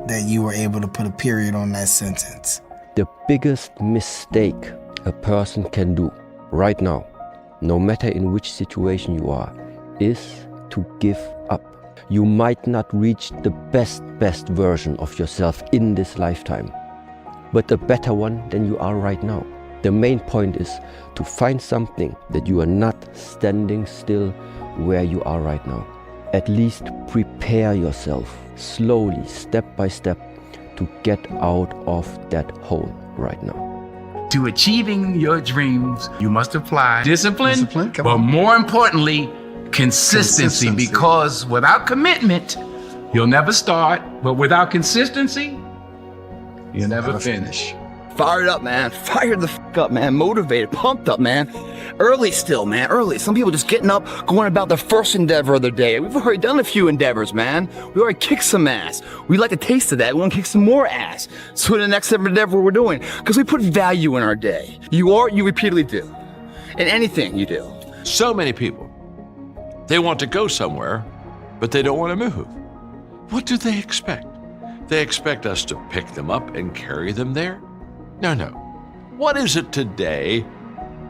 that you were able to put a period on that sentence. The biggest mistake a person can do right now, no matter in which situation you are, is to give up. You might not reach the best version of yourself in this lifetime, but a better one than you are right now. The main point is to find something that you are not standing still where you are right now. At least prepare yourself slowly, step by step, to get out of that hole right now. To achieving your dreams, you must apply discipline, but more importantly, consistency, because without commitment, you'll never start, but without consistency, you'll never finish. Fired up, man. Fired the f up, man. Motivated, pumped up, man. Early still, man. Early. Some people just getting up, going about their first endeavor of the day. We've already done a few endeavors, man. We already kicked some ass. We like the taste of that. We want to kick some more ass. So the next endeavor we're doing, because we put value in our day. You repeatedly do. In anything you do. So many people, they want to go somewhere, but they don't want to move. What do they expect? They expect us to pick them up and carry them there? No. What is it today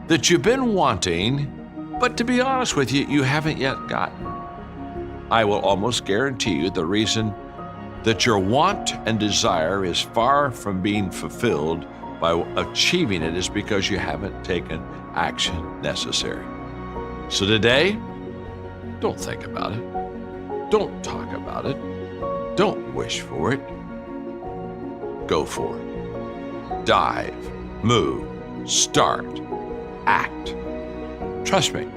that you've been wanting, but to be honest with you, you haven't yet gotten? I will almost guarantee you the reason that your want and desire is far from being fulfilled by achieving it is because you haven't taken action necessary. So today, don't think about it. Don't talk about it. Don't wish for it. Go for it. Dive, move, start, act. Trust me,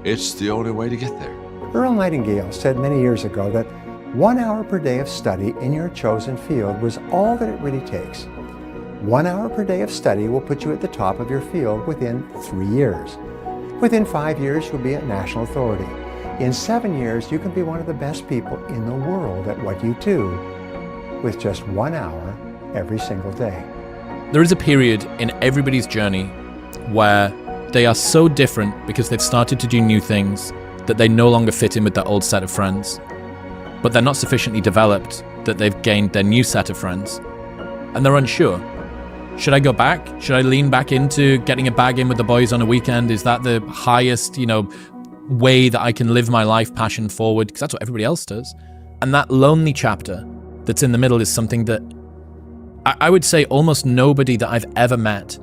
it's the only way to get there. Earl Nightingale said many years ago that 1 hour per day of study in your chosen field was all that it really takes. 1 hour per day of study will put you at the top of your field within 3 years. Within 5 years, you'll be a national authority. In 7 years, you can be one of the best people in the world at what you do with just 1 hour every single day. There is a period in everybody's journey where they are so different because they've started to do new things that they no longer fit in with their old set of friends. But they're not sufficiently developed that they've gained their new set of friends. And they're unsure. Should I go back? Should I lean back into getting a bag in with the boys on a weekend? Is that the highest, way that I can live my life passion forward? Because that's what everybody else does. And that lonely chapter that's in the middle is something that I would say almost nobody that I've ever met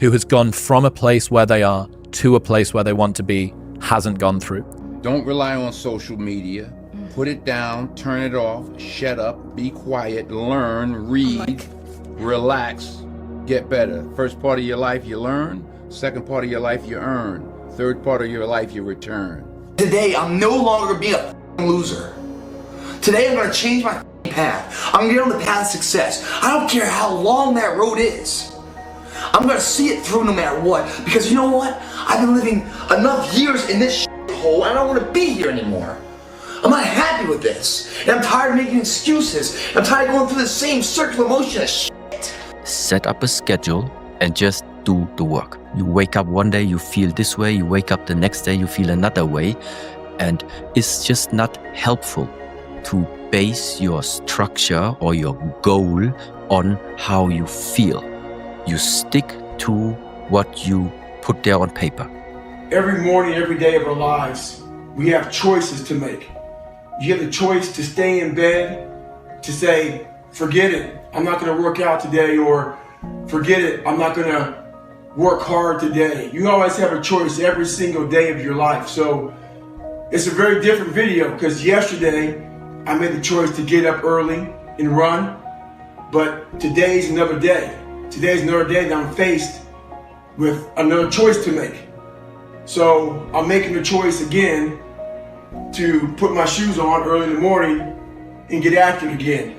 who has gone from a place where they are to a place where they want to be hasn't gone through. Don't rely on social media. Put it down, turn it off, shut up, be quiet, learn, read, relax, get better. First part of your life you learn, second part of your life you earn, third part of your life you return. Today, I'm no longer being a loser. Today, I'm gonna change my path. I'm gonna get on the path of success. I don't care how long that road is. I'm gonna see it through no matter what, because you know what? I've been living enough years in this hole, and I don't wanna be here anymore. I'm not happy with this, and I'm tired of making excuses. I'm tired of going through the same circular motion of shit. Set up a schedule and just do the work. You wake up one day, you feel this way, you wake up the next day, you feel another way, and it's just not helpful to base your structure or your goal on how you feel. You stick to what you put there on paper. Every morning, every day of our lives, we have choices to make. You have the choice to stay in bed, to say, forget it, I'm not gonna work out today, or forget it, I'm not gonna work hard today. You always have a choice every single day of your life. So it's a very different video, because yesterday I made the choice to get up early and run, but today's another day. Today's another day that I'm faced with another choice to make. So I'm making the choice again to put my shoes on early in the morning and get after it again.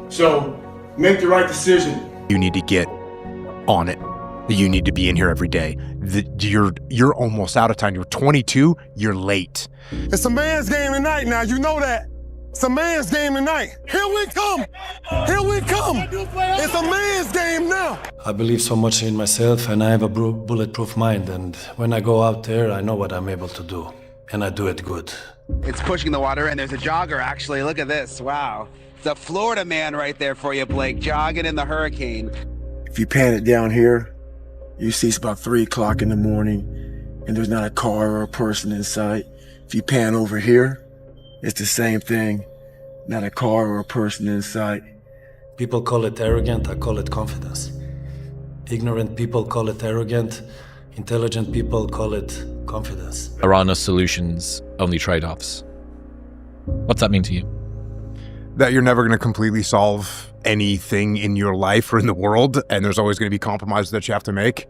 So make the right decision. You need to get on it. You need to be in here every day. You're almost out of time. You're 22, you're late. It's a man's game tonight now, you know that. It's a man's game tonight. Here we come. Here we come. It's a man's game now. I believe so much in myself, and I have a bulletproof mind, and when I go out there, I know what I'm able to do, and I do it good. It's pushing the water, and there's a jogger, actually. Look at this. Wow. It's a Florida man right there for you, Blake, jogging in the hurricane. If you pan it down here, you see it's about 3 o'clock in the morning, and there's not a car or a person in sight. If you pan over here, it's the same thing. Not a car or a person in sight. People call it arrogant, I call it confidence. Ignorant people call it arrogant, intelligent people call it confidence. There are no solutions, only trade-offs. What's that mean to you? That you're never going to completely solve anything in your life or in the world, and there's always going to be compromises that you have to make.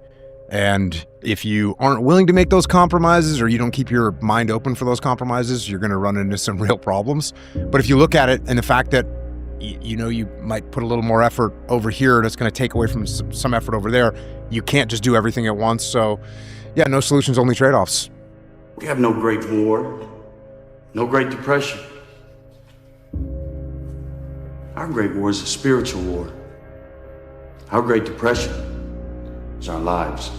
And if you aren't willing to make those compromises, or you don't keep your mind open for those compromises, you're going to run into some real problems. But if you look at it and the fact that you might put a little more effort over here, and it's going to take away from some effort over there, you can't just do everything at once. So yeah, no solutions, only trade-offs. We have no Great War, no Great Depression. Our Great War is a spiritual war. Our Great Depression is our lives.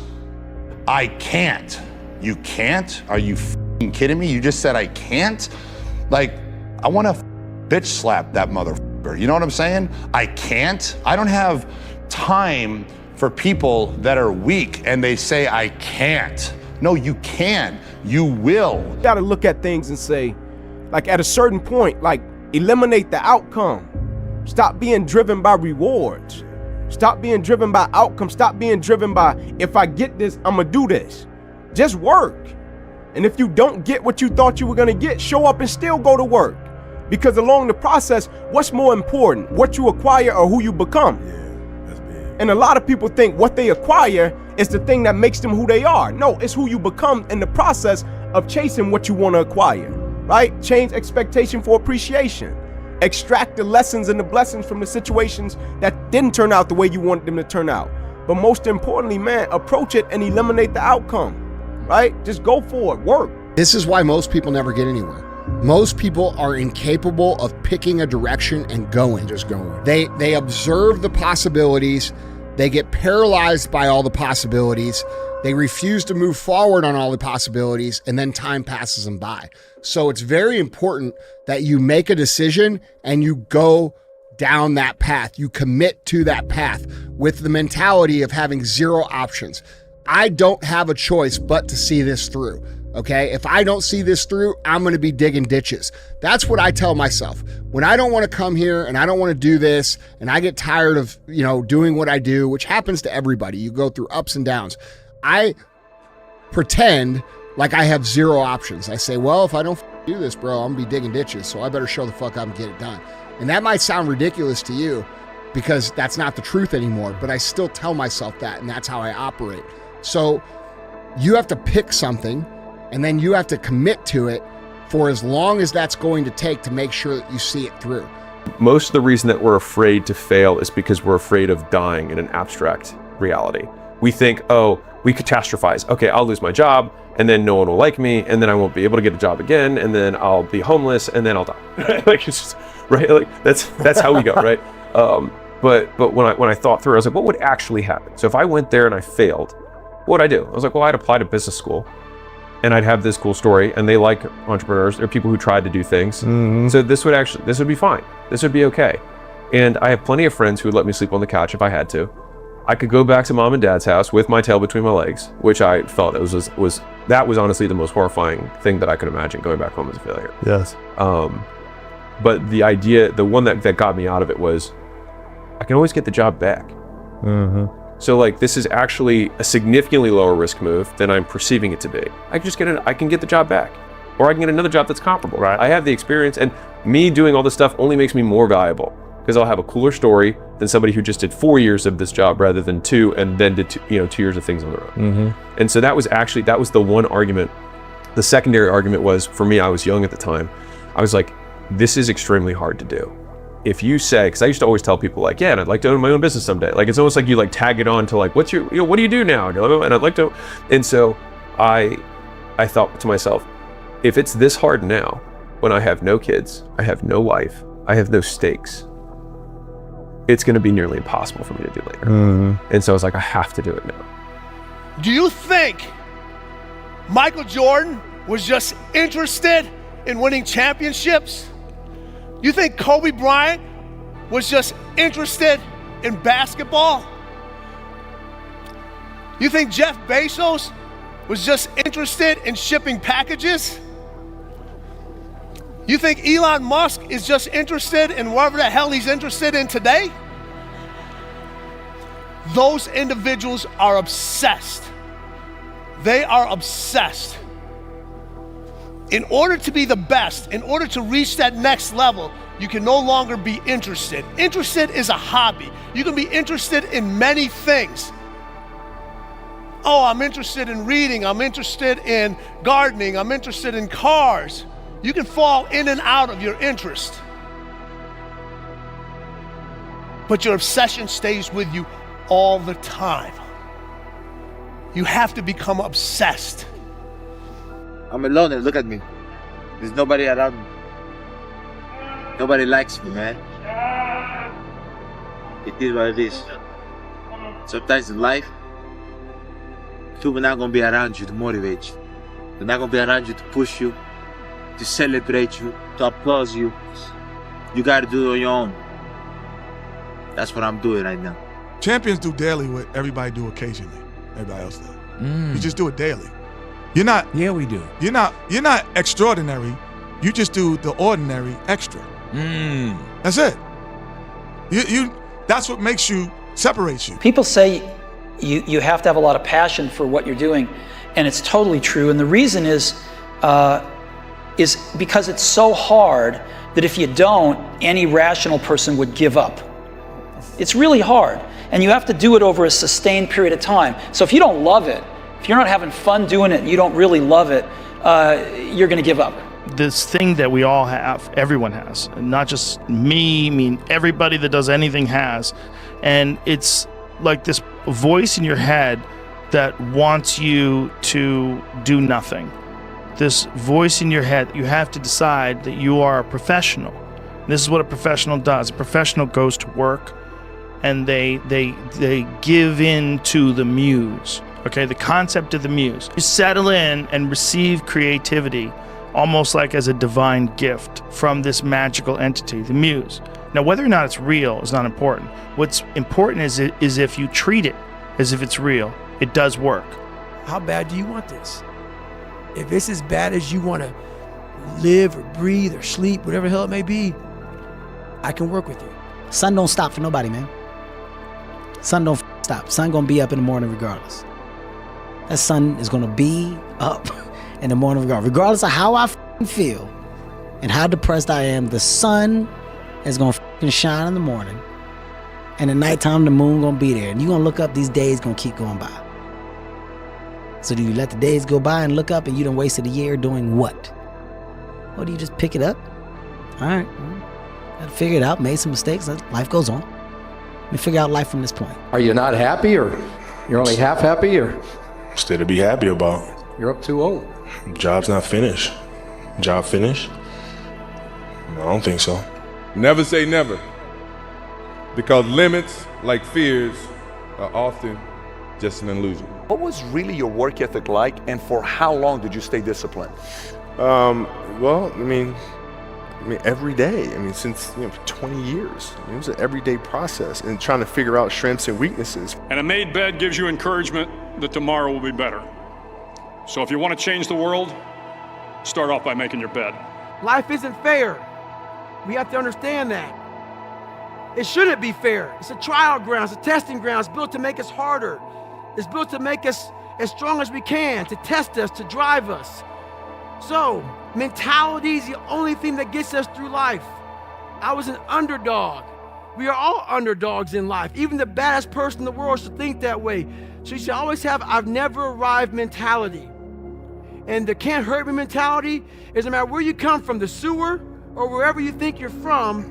I can't. You can't? Are you f***ing kidding me? You just said I can't? Like, I want to bitch slap that motherfucker. You know what I'm saying? I can't. I don't have time for people that are weak and they say I can't. No, you can. You will. You gotta look at things and say, like at a certain point, like eliminate the outcome. Stop being driven by rewards. Stop being driven by outcomes. Stop being driven by, if I get this, I'm gonna do this. Just work. And if you don't get what you thought you were gonna get, show up and still go to work. Because along the process, what's more important, what you acquire or who you become? And a lot of people think what they acquire is the thing that makes them who they are. No, it's who you become in the process of chasing what you want to acquire, right? Change expectation for appreciation. Extract the lessons and the blessings from the situations that didn't turn out the way you wanted them to turn out. But most importantly, man, approach it and eliminate the outcome, right? Just go for it, work. This is why most people never get anywhere. Most people are incapable of picking a direction and going. Just going. They observe the possibilities. They get paralyzed by all the possibilities. They refuse to move forward on all the possibilities, and then time passes them by. So it's very important that you make a decision and you go down that path. You commit to that path with the mentality of having zero options. I don't have a choice but to see this through. Okay, if I don't see this through, I'm going to be digging ditches. That's what I tell myself. When I don't want to come here and I don't want to do this and I get tired of, doing what I do, which happens to everybody. You go through ups and downs. I pretend like I have zero options. I say, well, if I don't do this, bro, I'm gonna be digging ditches, so I better show the fuck up and get it done. And that might sound ridiculous to you because that's not the truth anymore, but I still tell myself that, and that's how I operate. So you have to pick something, and then you have to commit to it for as long as that's going to take to make sure that you see it through. Most of the reason that we're afraid to fail is because we're afraid of dying in an abstract reality. We think, oh, we catastrophize. Okay, I'll lose my job, and then no one will like me, and then I won't be able to get a job again, and then I'll be homeless, and then I'll die. Like, it's just, right? Like, that's how we go, right? But when I thought through, I was like, what would actually happen? So if I went there and I failed, what would I do? I was like, well, I'd apply to business school, and I'd have this cool story, and they like entrepreneurs or people who tried to do things. So this would be fine. This would be okay. And I have plenty of friends who would let me sleep on the couch if I had to. I could go back to mom and dad's house with my tail between my legs, which I felt that was honestly the most horrifying thing that I could imagine, going back home as a failure. Yes. But the idea, the one that got me out of it was, I can always get the job back. So like, this is actually a significantly lower risk move than I'm perceiving it to be. I can get the job back, or I can get another job that's comparable. Right. I have the experience, and me doing all this stuff only makes me more valuable because I'll have a cooler story than somebody who just did 4 years of this job rather than 2, and then did 2 years of things on their own. And so that was the one argument. The secondary argument was, for me, I was young at the time. I was like, this is extremely hard to do. If you say, because I used to always tell people like, yeah, and I'd like to own my own business someday. Like, it's almost like you like tag it on to like, what do you do now? And I'd like to, and so I thought to myself, if it's this hard now, when I have no kids, I have no wife, I have no stakes, it's going to be nearly impossible for me to do later. And so I was like, I have to do it now. Do you think Michael Jordan was just interested in winning championships? You think Kobe Bryant was just interested in basketball? You think Jeff Bezos was just interested in shipping packages? You think Elon Musk is just interested in whatever the hell he's interested in today? Those individuals are obsessed. They are obsessed. In order to be the best, in order to reach that next level, you can no longer be interested. Interested is a hobby. You can be interested in many things. Oh, I'm interested in reading. I'm interested in gardening. I'm interested in cars. You can fall in and out of your interest. But your obsession stays with you all the time. You have to become obsessed. I'm alone and look at me. There's nobody around me. Nobody likes me, man. It is what it is. Sometimes in life, people are not gonna be around you to motivate you. They're not gonna be around you to push you, to celebrate you, to applaud you. You gotta do it on your own. That's what I'm doing right now. Champions do daily what everybody do occasionally. Everybody else does. You just do it daily. You're not. Yeah, we do. You're not extraordinary. You just do the ordinary extra. That's it. You. That's what makes you, separates you. People say you have to have a lot of passion for what you're doing, and it's totally true. And the reason is because it's so hard that if you don't, any rational person would give up. It's really hard, and you have to do it over a sustained period of time. So if you don't love it, if you're not having fun doing it, and you don't really love it, you're going to give up. This thing that we all have, everyone has, not just me, I mean everybody that does anything has, and it's like this voice in your head that wants you to do nothing. This voice in your head, you have to decide that you are a professional. This is what a professional does. A professional goes to work and they give in to the muse. Okay, the concept of the muse. You settle in and receive creativity almost like as a divine gift from this magical entity, the muse. Now, whether or not it's real is not important. What's important is if you treat it as if it's real, it does work. How bad do you want this? If it's as bad as you want to live or breathe or sleep, whatever the hell it may be, I can work with you. Sun don't stop for nobody, man. Sun don't stop. Sun gonna be up in the morning regardless. That sun is gonna be up in the morning regardless of how I feel. and how depressed I am, the sun is gonna fucking shine in the morning, and at nighttime the moon gonna be there, and you gonna look up, these days gonna keep going by. So do you let the days go by and look up and you done wasted a year doing what? Or do you just pick it up? All right, gotta figure it out, made some mistakes, life goes on. Let me figure out life from this point. Are you not happy, or you're only half happy, or? Still to be happy about. You're up too old. Job's not finished. Job finished? No, I don't think so. Never say never. Because limits, like fears, are often just an illusion. What was really your work ethic like, and for how long did you stay disciplined? Well, I mean, every day. Since 20 years. It was an everyday process, and trying to figure out strengths and weaknesses. And a made bed gives you encouragement that tomorrow will be better. So if you want to change the world, start off by making your bed. Life isn't fair. We have to understand that. It shouldn't be fair. It's a trial ground, it's a testing ground. It's built to make us harder. It's built to make us as strong as we can, to test us, to drive us. So, mentality is the only thing that gets us through life. I was an underdog. We are all underdogs in life. Even the baddest person in the world should think that way. So you should always have I've never arrived mentality. And the can't hurt me mentality is no matter where you come from, the sewer or wherever you think you're from.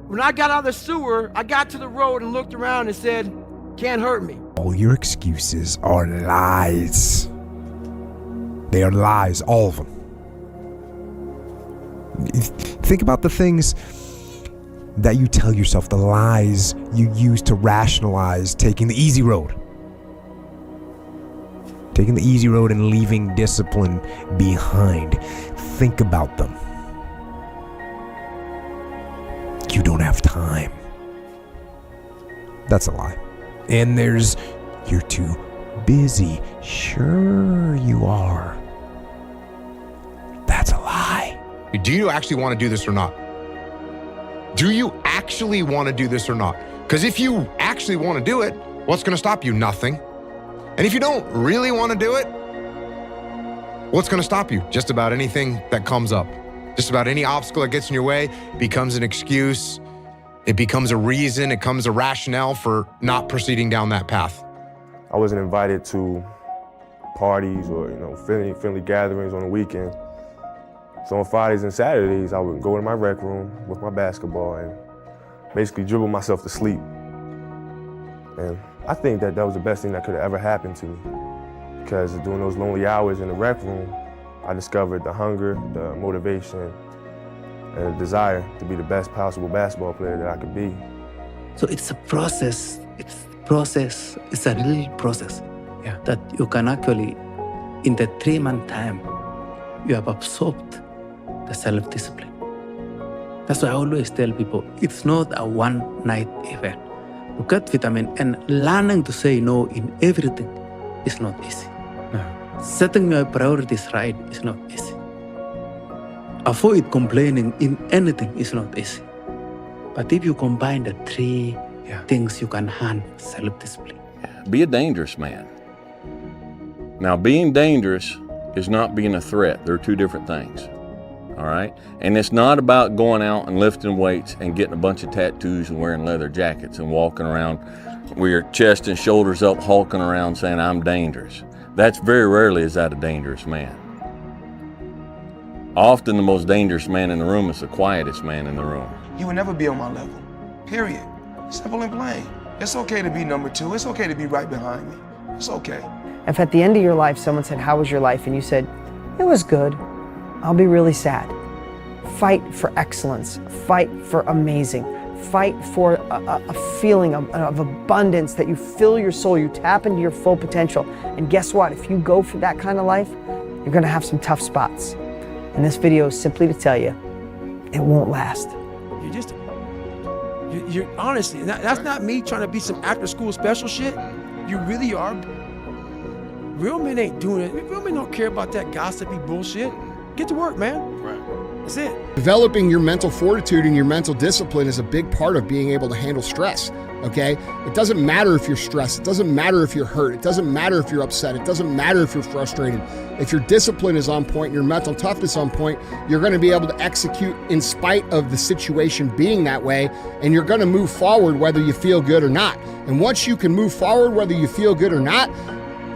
When I got out of the sewer, I got to the road and looked around and said, can't hurt me. All your excuses are lies. They are lies, all of them. Think about the things that you tell yourself, the lies you use to rationalize taking the easy road. Taking the easy road and leaving discipline behind. Think about them. You don't have time. That's a lie. And there's, you're too busy. Sure you are. That's a lie. Do you actually want to do this or not? Do you actually want to do this or not? Because if you actually want to do it, what's going to stop you? Nothing. And if you don't really want to do it, what's going to stop you? Just about anything that comes up. Just about any obstacle that gets in your way becomes an excuse. It becomes a reason. It becomes a rationale for not proceeding down that path. I wasn't invited to parties or friendly gatherings on the weekend. So on Fridays and Saturdays, I would go in my rec room with my basketball and basically dribble myself to sleep. And I think that was the best thing that could have ever happened to me, because during those lonely hours in the rec room, I discovered the hunger, the motivation, and the desire to be the best possible basketball player that I could be. So it's a process. It's a real process that you can actually, in the 3-month time, you have absorbed the self-discipline. That's why I always tell people, it's not a one-night event. You get vitamin, and learning to say no in everything is not easy. No. Setting your priorities right is not easy. Avoid complaining in anything is not easy. But if you combine the 3 things, you can handle self-discipline. Be a dangerous man. Now, being dangerous is not being a threat. They're 2 different things. All right? And it's not about going out and lifting weights and getting a bunch of tattoos and wearing leather jackets and walking around with your chest and shoulders up, hulking around saying, I'm dangerous. That's very rarely is that a dangerous man. Often the most dangerous man in the room is the quietest man in the room. You will never be on my level, period. Simple and plain. It's okay to be number 2. It's okay to be right behind me. It's okay. If at the end of your life someone said, how was your life? And you said, it was good, I'll be really sad. Fight for excellence. Fight for amazing. Fight for a feeling of abundance, that you fill your soul, you tap into your full potential. And guess what? If you go for that kind of life, you're gonna have some tough spots. And this video is simply to tell you, it won't last. You're honestly, that's not me trying to be some after school special shit. You really are. Real men ain't doing it. Real men don't care about that gossipy bullshit. Get to work, man. That's it. Developing your mental fortitude and your mental discipline is a big part of being able to handle stress. okay? It doesn't matter if you're stressed. It doesn't matter if you're hurt. It doesn't matter if you're upset. It doesn't matter if you're frustrated. If your discipline is on point, your mental toughness on point, you're going to be able to execute in spite of the situation being that way, and you're going to move forward whether you feel good or not. And once you can move forward whether you feel good or not,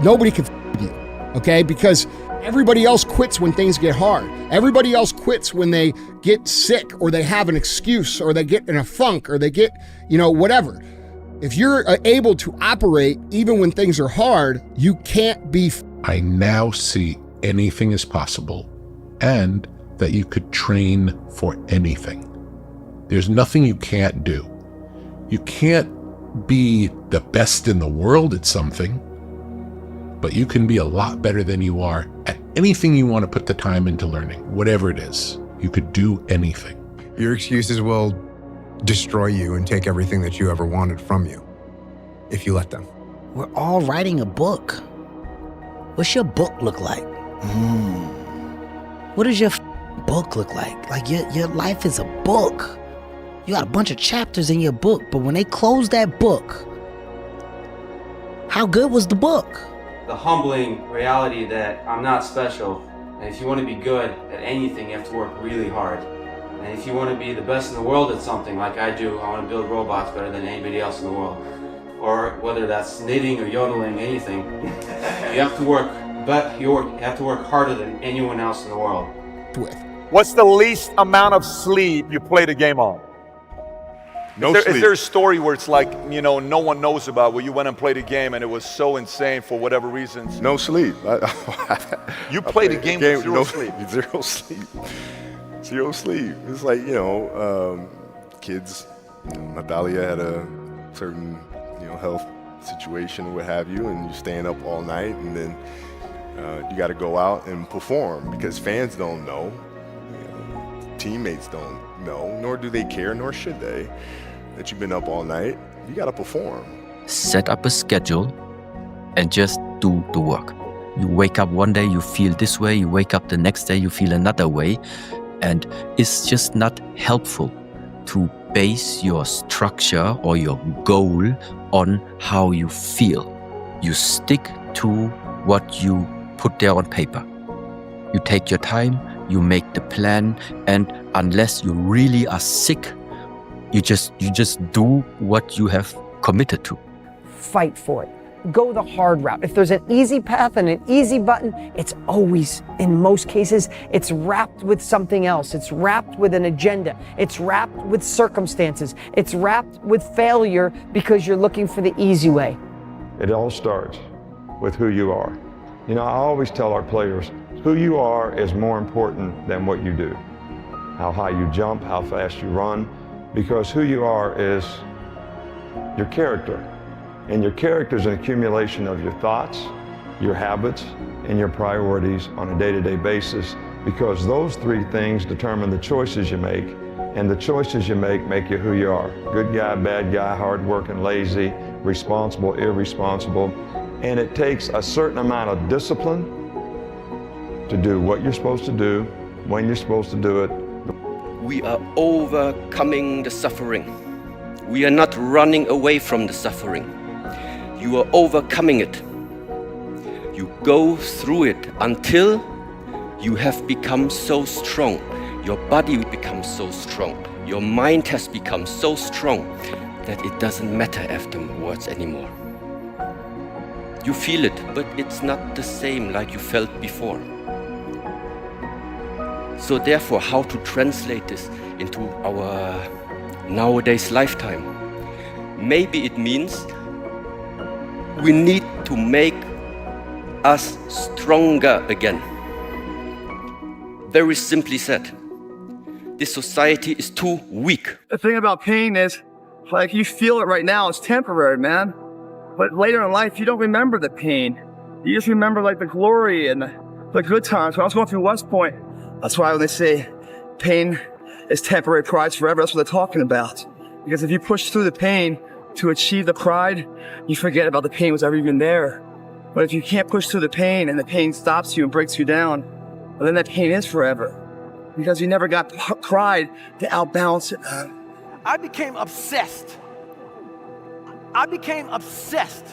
nobody can f*** you, okay? Because everybody else quits when things get hard. Everybody else quits when they get sick or they have an excuse or they get in a funk or they get, whatever. If you're able to operate even when things are hard, you can't be. I now see anything is possible and that you could train for anything. There's nothing you can't do. You can't be the best in the world at something, but you can be a lot better than you are at anything you want to put the time into learning, whatever it is. You could do anything. Your excuses will destroy you and take everything that you ever wanted from you if you let them. We're all writing a book. What's your book look like? What does your book look like? Like your life is a book. You got a bunch of chapters in your book, but when they close that book, how good was the book? The humbling reality that I'm not special, and if you want to be good at anything, you have to work really hard. And if you want to be the best in the world at something, like I do, I want to build robots better than anybody else in the world. Or whether that's knitting or yodeling, anything, you have to work, but you have to work harder than anyone else in the world. What's the least amount of sleep you played a game on? Is there a story where it's like, no one knows about, where you went and played a game and it was so insane for whatever reasons? No sleep. You played a game with zero sleep. Zero sleep. Zero sleep. It's like, kids, Natalia had a certain, health situation or what have you, and you're staying up all night, and then you got to go out and perform because fans don't know, teammates don't know, nor do they care, nor should they, that you've been up all night. You got to perform. Set up a schedule and just do the work. You wake up one day, you feel this way, you wake up the next day, you feel another way. And it's just not helpful to base your structure or your goal on how you feel. You stick to what you put there on paper. You take your time, you make the plan, and unless you really are sick, you just do what you have committed to. Fight for it. Go the hard route. If there's an easy path and an easy button, it's always, in most cases, it's wrapped with something else. It's wrapped with an agenda. It's wrapped with circumstances. It's wrapped with failure because you're looking for the easy way. It all starts with who you are. I always tell our players, who you are is more important than what you do. How high you jump, how fast you run, because who you are is your character. And your character is an accumulation of your thoughts, your habits, and your priorities on a day-to-day basis, because those three things determine the choices you make, and the choices you make you who you are. Good guy, bad guy, hardworking, lazy, responsible, irresponsible. And it takes a certain amount of discipline to do what you're supposed to do, when you're supposed to do it. We are overcoming the suffering. We are not running away from the suffering. You are overcoming it. You go through it until you have become so strong. Your body becomes so strong. Your mind has become so strong that it doesn't matter afterwards anymore. You feel it, but it's not the same like you felt before. So therefore, how to translate this into our nowadays lifetime? Maybe it means we need to make us stronger again. Very simply said, this society is too weak. The thing about pain is, like, you feel it right now, it's temporary, man. But later in life, you don't remember the pain. You just remember like the glory and the good times. When I was going through West Point, that's why when they say pain is temporary, pride's forever, that's what they're talking about. Because if you push through the pain to achieve the pride, you forget about the pain was ever even there. But if you can't push through the pain and the pain stops you and breaks you down, well, then that pain is forever. Because you never got pride to outbalance it. I became obsessed I became obsessed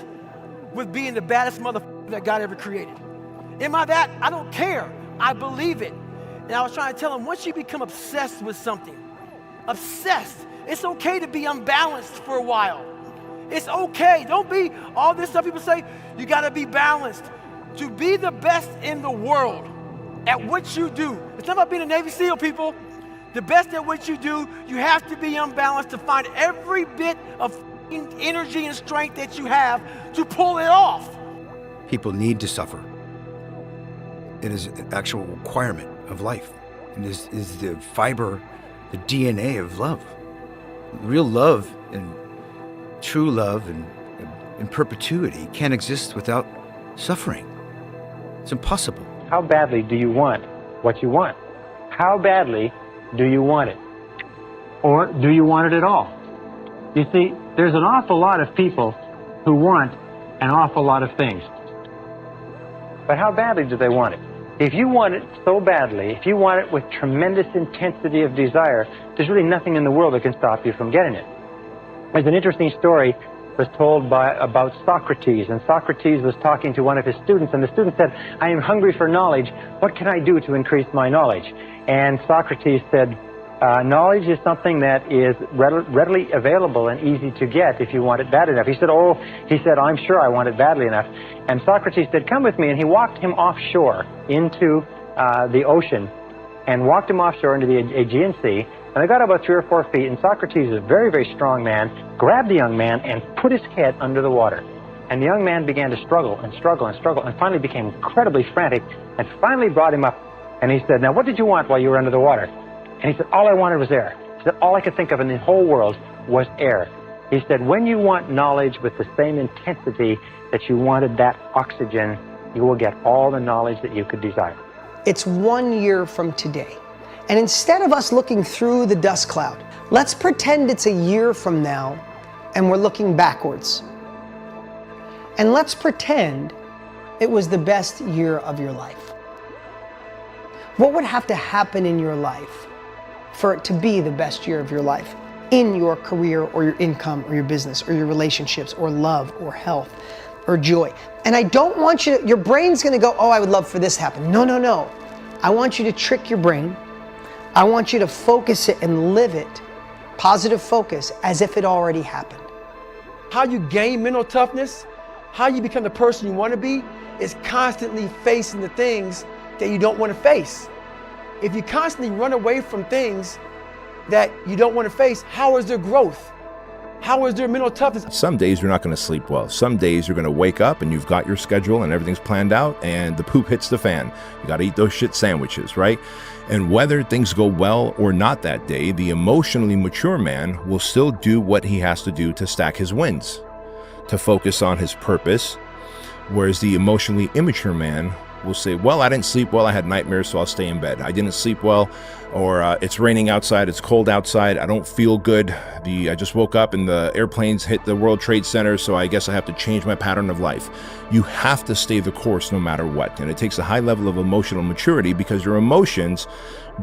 with being the baddest motherfucker that God ever created. Am I that? I don't care. I believe it. And I was trying to tell him, once you become obsessed with something, obsessed, it's okay to be unbalanced for a while. It's okay. Don't be all this stuff people say, you gotta be balanced. To be the best in the world at what you do, it's not about being a Navy SEAL, people. The best at what you do, you have to be unbalanced to find every bit of energy and strength that you have to pull it off. People need to suffer. It is an actual requirement of life. It is the fiber, the DNA of love. Real love and true love and perpetuity can't exist without suffering. It's impossible. How badly do you want what you want? How badly do you want it? Or do you want it at all? You see, there's an awful lot of people who want an awful lot of things. But how badly do they want it? If you want it so badly, if you want it with tremendous intensity of desire, there's really nothing in the world that can stop you from getting it. There's an interesting story was told about Socrates, and Socrates was talking to one of his students, and the student said, I am hungry for knowledge. What can I do to increase my knowledge? And Socrates said, knowledge is something that is readily available and easy to get if you want it bad enough. He said, I'm sure I want it badly enough. And Socrates said, come with me. And he walked him offshore into the ocean and walked him offshore into the Aegean Sea. And they got about 3 or 4 feet, and Socrates, a very, very strong man, grabbed the young man and put his head under the water. And the young man began to struggle and struggle and struggle and finally became incredibly frantic and finally brought him up. And he said, now what did you want while you were under the water? And he said, all I wanted was air. He said, all I could think of in the whole world was air. He said, when you want knowledge with the same intensity that you wanted that oxygen, you will get all the knowledge that you could desire. It's 1 year from today. And instead of us looking through the dust cloud, let's pretend it's a year from now and we're looking backwards. And let's pretend it was the best year of your life. What would have to happen in your life for it to be the best year of your life? In your career or your income or your business or your relationships or love or health or joy. And I don't want you to, your brain's gonna go, oh, I would love for this to happen. No, no, no. I want you to trick your brain. I want you to focus it and live it, positive focus, as if it already happened. How you gain mental toughness, how you become the person you want to be, is constantly facing the things that you don't want to face. If you constantly run away from things that you don't want to face, how is there growth? How is there mental toughness? Some days you're not going to sleep well. Some days you're going to wake up and you've got your schedule and everything's planned out and the poop hits the fan. You got to eat those shit sandwiches, right? And whether things go well or not that day, the emotionally mature man will still do what he has to do to stack his wins, to focus on his purpose, whereas the emotionally immature man will say, well, I didn't sleep well, I had nightmares, so I'll stay in bed. I didn't sleep well, or it's raining outside, it's cold outside, I don't feel good. I just woke up and the airplanes hit the World Trade Center, so I guess I have to change my pattern of life. You have to stay the course no matter what, and it takes a high level of emotional maturity because your emotions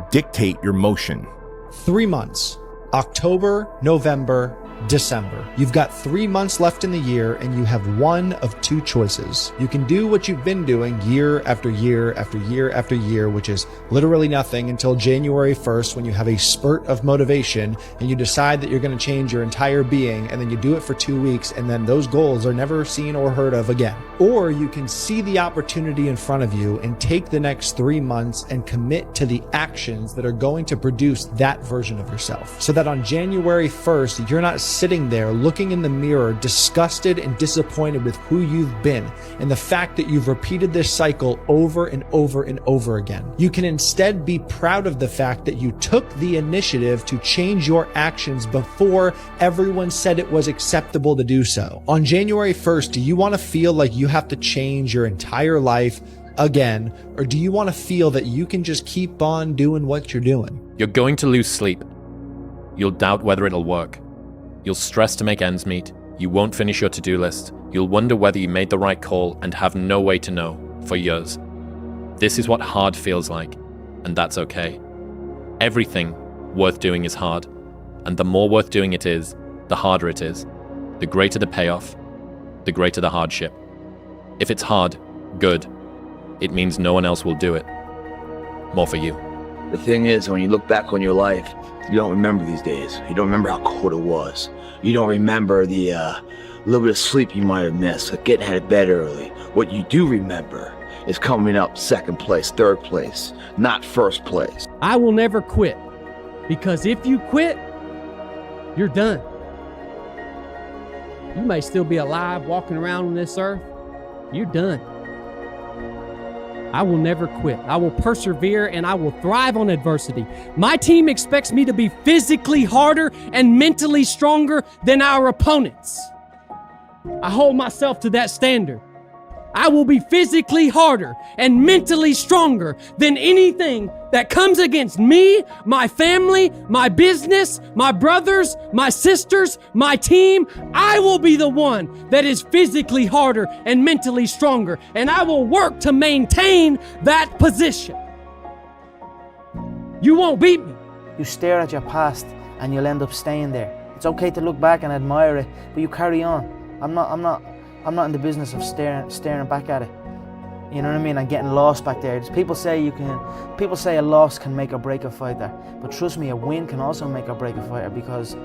dictate your motion. 3 months, October, November, December. You've got 3 months left in the year and you have one of two choices. You can do what you've been doing year after year after year after year, which is literally nothing until January 1st when you have a spurt of motivation and you decide that you're going to change your entire being, and then you do it for 2 weeks and then those goals are never seen or heard of again. Or you can see the opportunity in front of you and take the next 3 months and commit to the actions that are going to produce that version of yourself, so that on January 1st, you're not sitting there looking in the mirror, disgusted and disappointed with who you've been and the fact that you've repeated this cycle over and over and over again. You can instead be proud of the fact that you took the initiative to change your actions before everyone said it was acceptable to do so. On January 1st, do you want to feel like you have to change your entire life again, or do you want to feel that you can just keep on doing what you're doing? You're going to lose sleep. You'll doubt whether it'll work. You'll stress to make ends meet. You won't finish your to-do list. You'll wonder whether you made the right call and have no way to know for years. This is what hard feels like, and that's okay. Everything worth doing is hard, and the more worth doing it is, the harder it is. The greater the payoff, the greater the hardship. If it's hard, good. It means no one else will do it. More for you. The thing is, when you look back on your life, you don't remember these days. You don't remember how cold it was. You don't remember the little bit of sleep you might have missed, like getting out of bed early. What you do remember is coming up second place, third place, not first place. I will never quit, because if you quit, you're done. You may still be alive walking around on this earth. You're done. I will never quit. I will persevere and I will thrive on adversity. My team expects me to be physically harder and mentally stronger than our opponents. I hold myself to that standard. I will be physically harder and mentally stronger than anything that comes against me, my family, my business, my brothers, my sisters, my team. I will be the one that is physically harder and mentally stronger, and I will work to maintain that position. You won't beat me. You stare at your past and you'll end up staying there. It's okay to look back and admire it, but you carry on. I'm not in the business of staring back at it. You know what I mean? And getting lost back there. People say a loss can make or break a fighter, but trust me, a win can also make or break a fighter, because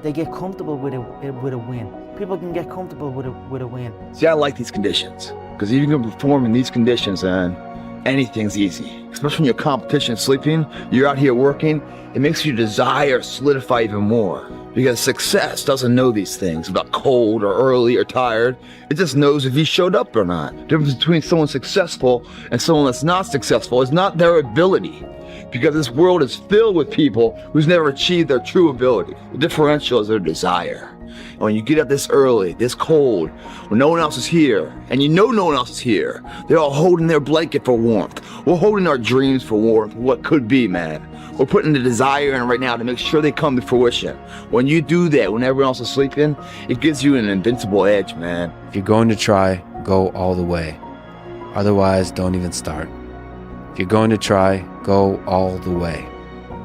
they get comfortable with a win. People can get comfortable with a win. See, I like these conditions, because if you can perform in these conditions, and anything's easy. Especially when your competition is sleeping, you're out here working, it makes your desire solidify even more. Because success doesn't know these things about cold or early or tired. It just knows if you showed up or not. The difference between someone successful and someone that's not successful is not their ability. Because this world is filled with people who's never achieved their true ability. The differential is their desire. And when you get up this early, this cold, when no one else is here, and you know no one else is here, they're all holding their blanket for warmth. We're holding our dreams for warmth, what could be, man. We're putting the desire in right now to make sure they come to fruition. When you do that, when everyone else is sleeping, it gives you an invincible edge, man. If you're going to try, go all the way. Otherwise, don't even start. If you're going to try, go all the way.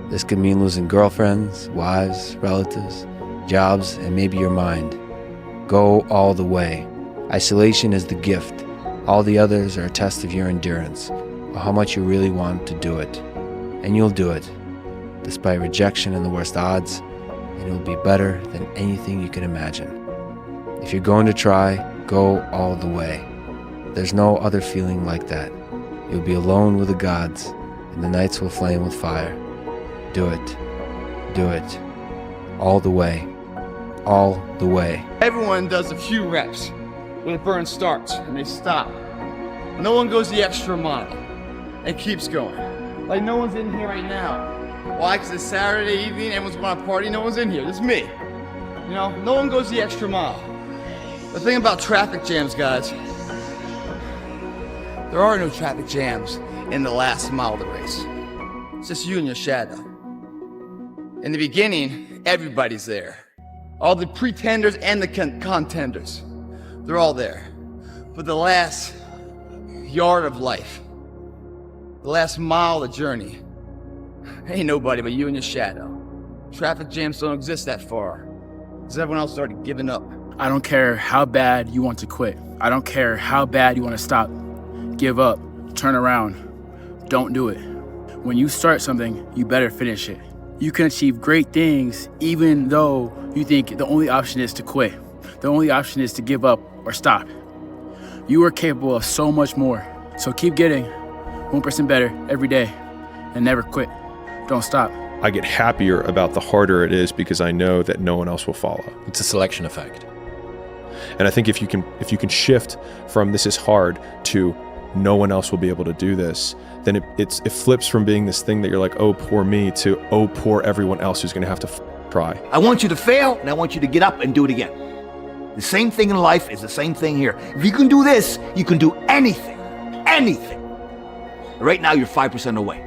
This could mean losing girlfriends, wives, relatives, jobs, and maybe your mind. Go all the way. Isolation is the gift. All the others are a test of your endurance, or how much you really want to do it. And you'll do it, despite rejection and the worst odds, and it'll be better than anything you can imagine. If you're going to try, go all the way. There's no other feeling like that. You'll be alone with the gods, and the nights will flame with fire. Do it. Do it. All the way. All the way. Everyone does a few reps when the burn starts and they stop. No one goes the extra mile and keeps going. Like no one's in here right now. Why? Because it's Saturday evening, everyone's going to party, no one's in here, just me. You know, no one goes the extra mile. The thing about traffic jams, guys, there are no traffic jams in the last mile of the race. It's just you and your shadow. In the beginning, everybody's there. All the pretenders and the contenders, they're all there. But the last yard of life, the last mile of the journey, ain't nobody but you and your shadow. Traffic jams don't exist that far, because everyone else has already given up. I don't care how bad you want to quit. I don't care how bad you want to stop. Give up, turn around, don't do it. When you start something, you better finish it. You can achieve great things even though you think the only option is to quit. The only option is to give up or stop. You are capable of so much more. So keep getting 1% better every day and never quit. Don't stop. I get happier about the harder it is because I know that no one else will follow. It's a selection effect. And I think if you can shift from this is hard to no one else will be able to do this, then it flips from being this thing that you're like, oh, poor me, to oh, poor everyone else who's going to have to try. I want you to fail, and I want you to get up and do it again. The same thing in life is the same thing here. If you can do this, you can do anything. Anything. Right now, you're 5% away.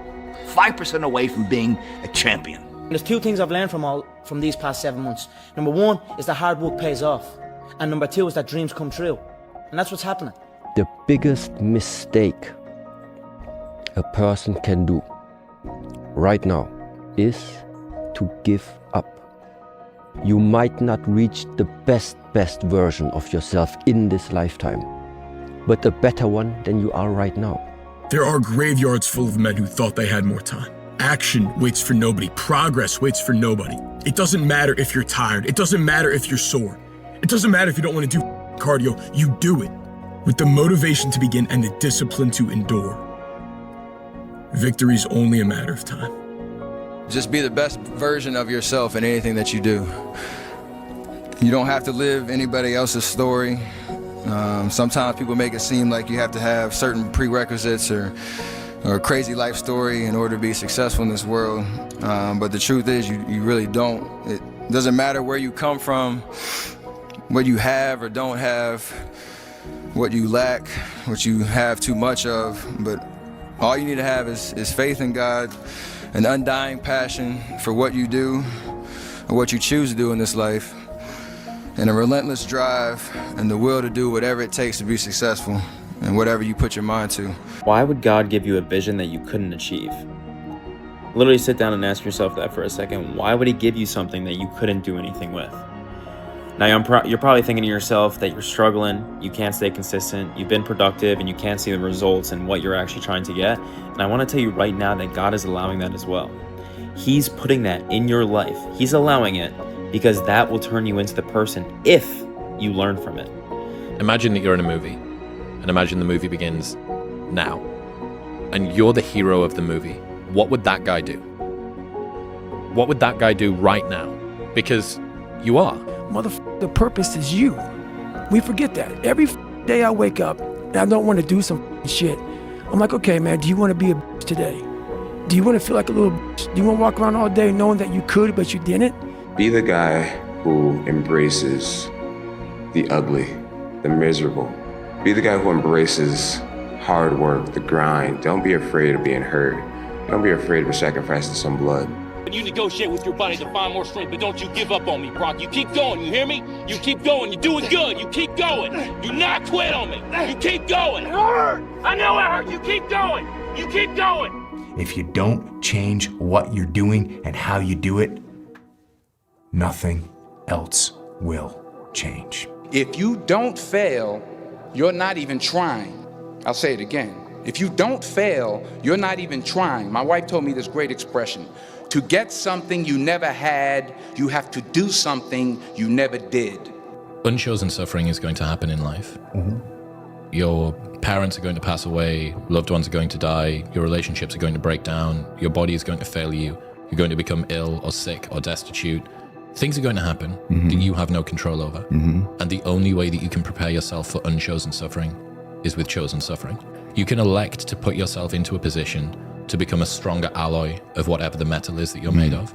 5% away from being a champion. There's two things I've learned from these past 7 months. Number one is that hard work pays off. And number two is that dreams come true. And that's what's happening. The biggest mistake a person can do right now is to give up. You might not reach the best version of yourself in this lifetime, but a better one than you are right now. There are graveyards full of men who thought they had more time. Action waits for nobody. Progress waits for nobody. It doesn't matter if you're tired. It doesn't matter if you're sore. It doesn't matter if you don't want to do cardio. You do it with the motivation to begin and the discipline to endure. Victory is only a matter of time. Just be the best version of yourself in anything that you do. You don't have to live anybody else's story. Sometimes people make it seem like you have to have certain prerequisites or a crazy life story in order to be successful in this world. But the truth is you really don't. It doesn't matter where you come from, what you have or don't have, what you lack, what you have too much of, but all you need to have is faith in God, an undying passion for what you do or what you choose to do in this life, and a relentless drive and the will to do whatever it takes to be successful and whatever you put your mind to. Why would God give you a vision that you couldn't achieve? Literally sit down and ask yourself that for a second. Why would he give you something that you couldn't do anything with? Now, you're probably thinking to yourself that you're struggling, you can't stay consistent, you've been productive, and you can't see the results and what you're actually trying to get. And I want to tell you right now that God is allowing that as well. He's putting that in your life. He's allowing it because that will turn you into the person if you learn from it. Imagine that you're in a movie, and imagine the movie begins now, and you're the hero of the movie. What would that guy do? What would that guy do right now? Because you are. Motherfucker, the purpose is you. We forget that. Every day I wake up and I don't want to do some shit. I'm like, okay, man, do you want to be a bitch today? Do you want to feel like a little bitch? Do you want to walk around all day knowing that you could, but you didn't? Be the guy who embraces the ugly, the miserable. Be the guy who embraces hard work, the grind. Don't be afraid of being hurt. Don't be afraid of sacrificing some blood. You negotiate with your body to find more strength, but don't you give up on me, Brock. You keep going, you hear me? You keep going, you're doing good, you keep going. Do not quit on me, you keep going. It hurt! I know it hurt, you keep going, you keep going. If you don't change what you're doing and how you do it, nothing else will change. If you don't fail, you're not even trying. I'll say it again. If you don't fail, you're not even trying. My wife told me this great expression. To get something you never had, you have to do something you never did. Unchosen suffering is going to happen in life. Your parents are going to pass away, loved ones are going to die, your relationships are going to break down, your body is going to fail you, you're going to become ill or sick or destitute. Things are going to happen that you have no control over. And the only way that you can prepare yourself for unchosen suffering is with chosen suffering. You can elect to put yourself into a position to become a stronger alloy of whatever the metal is that you're made of.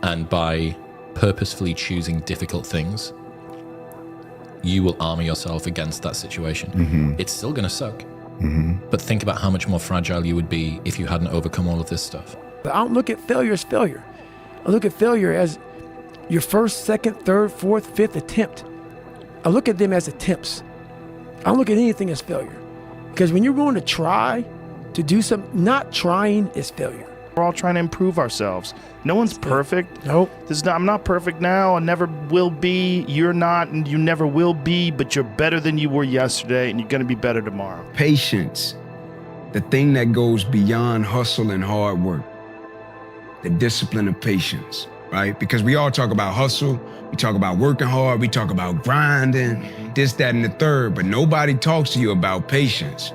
And by purposefully choosing difficult things, you will armor yourself against that situation. It's still going to suck. But think about how much more fragile you would be if you hadn't overcome all of this stuff. I don't look at failure as failure. I look at failure as your first, second, third, fourth, fifth attempt. I look at them as attempts. I don't look at anything as failure. Because when you're going to try to do something, not trying is failure. We're all trying to improve ourselves. No one's perfect. Nope. I'm not perfect now. I never will be. You're not, and you never will be, but you're better than you were yesterday, and you're going to be better tomorrow. Patience, the thing that goes beyond hustle and hard work. The discipline of patience, right? Because we all talk about hustle, we talk about working hard, we talk about grinding, this, that, and the third, but nobody talks to you about patience.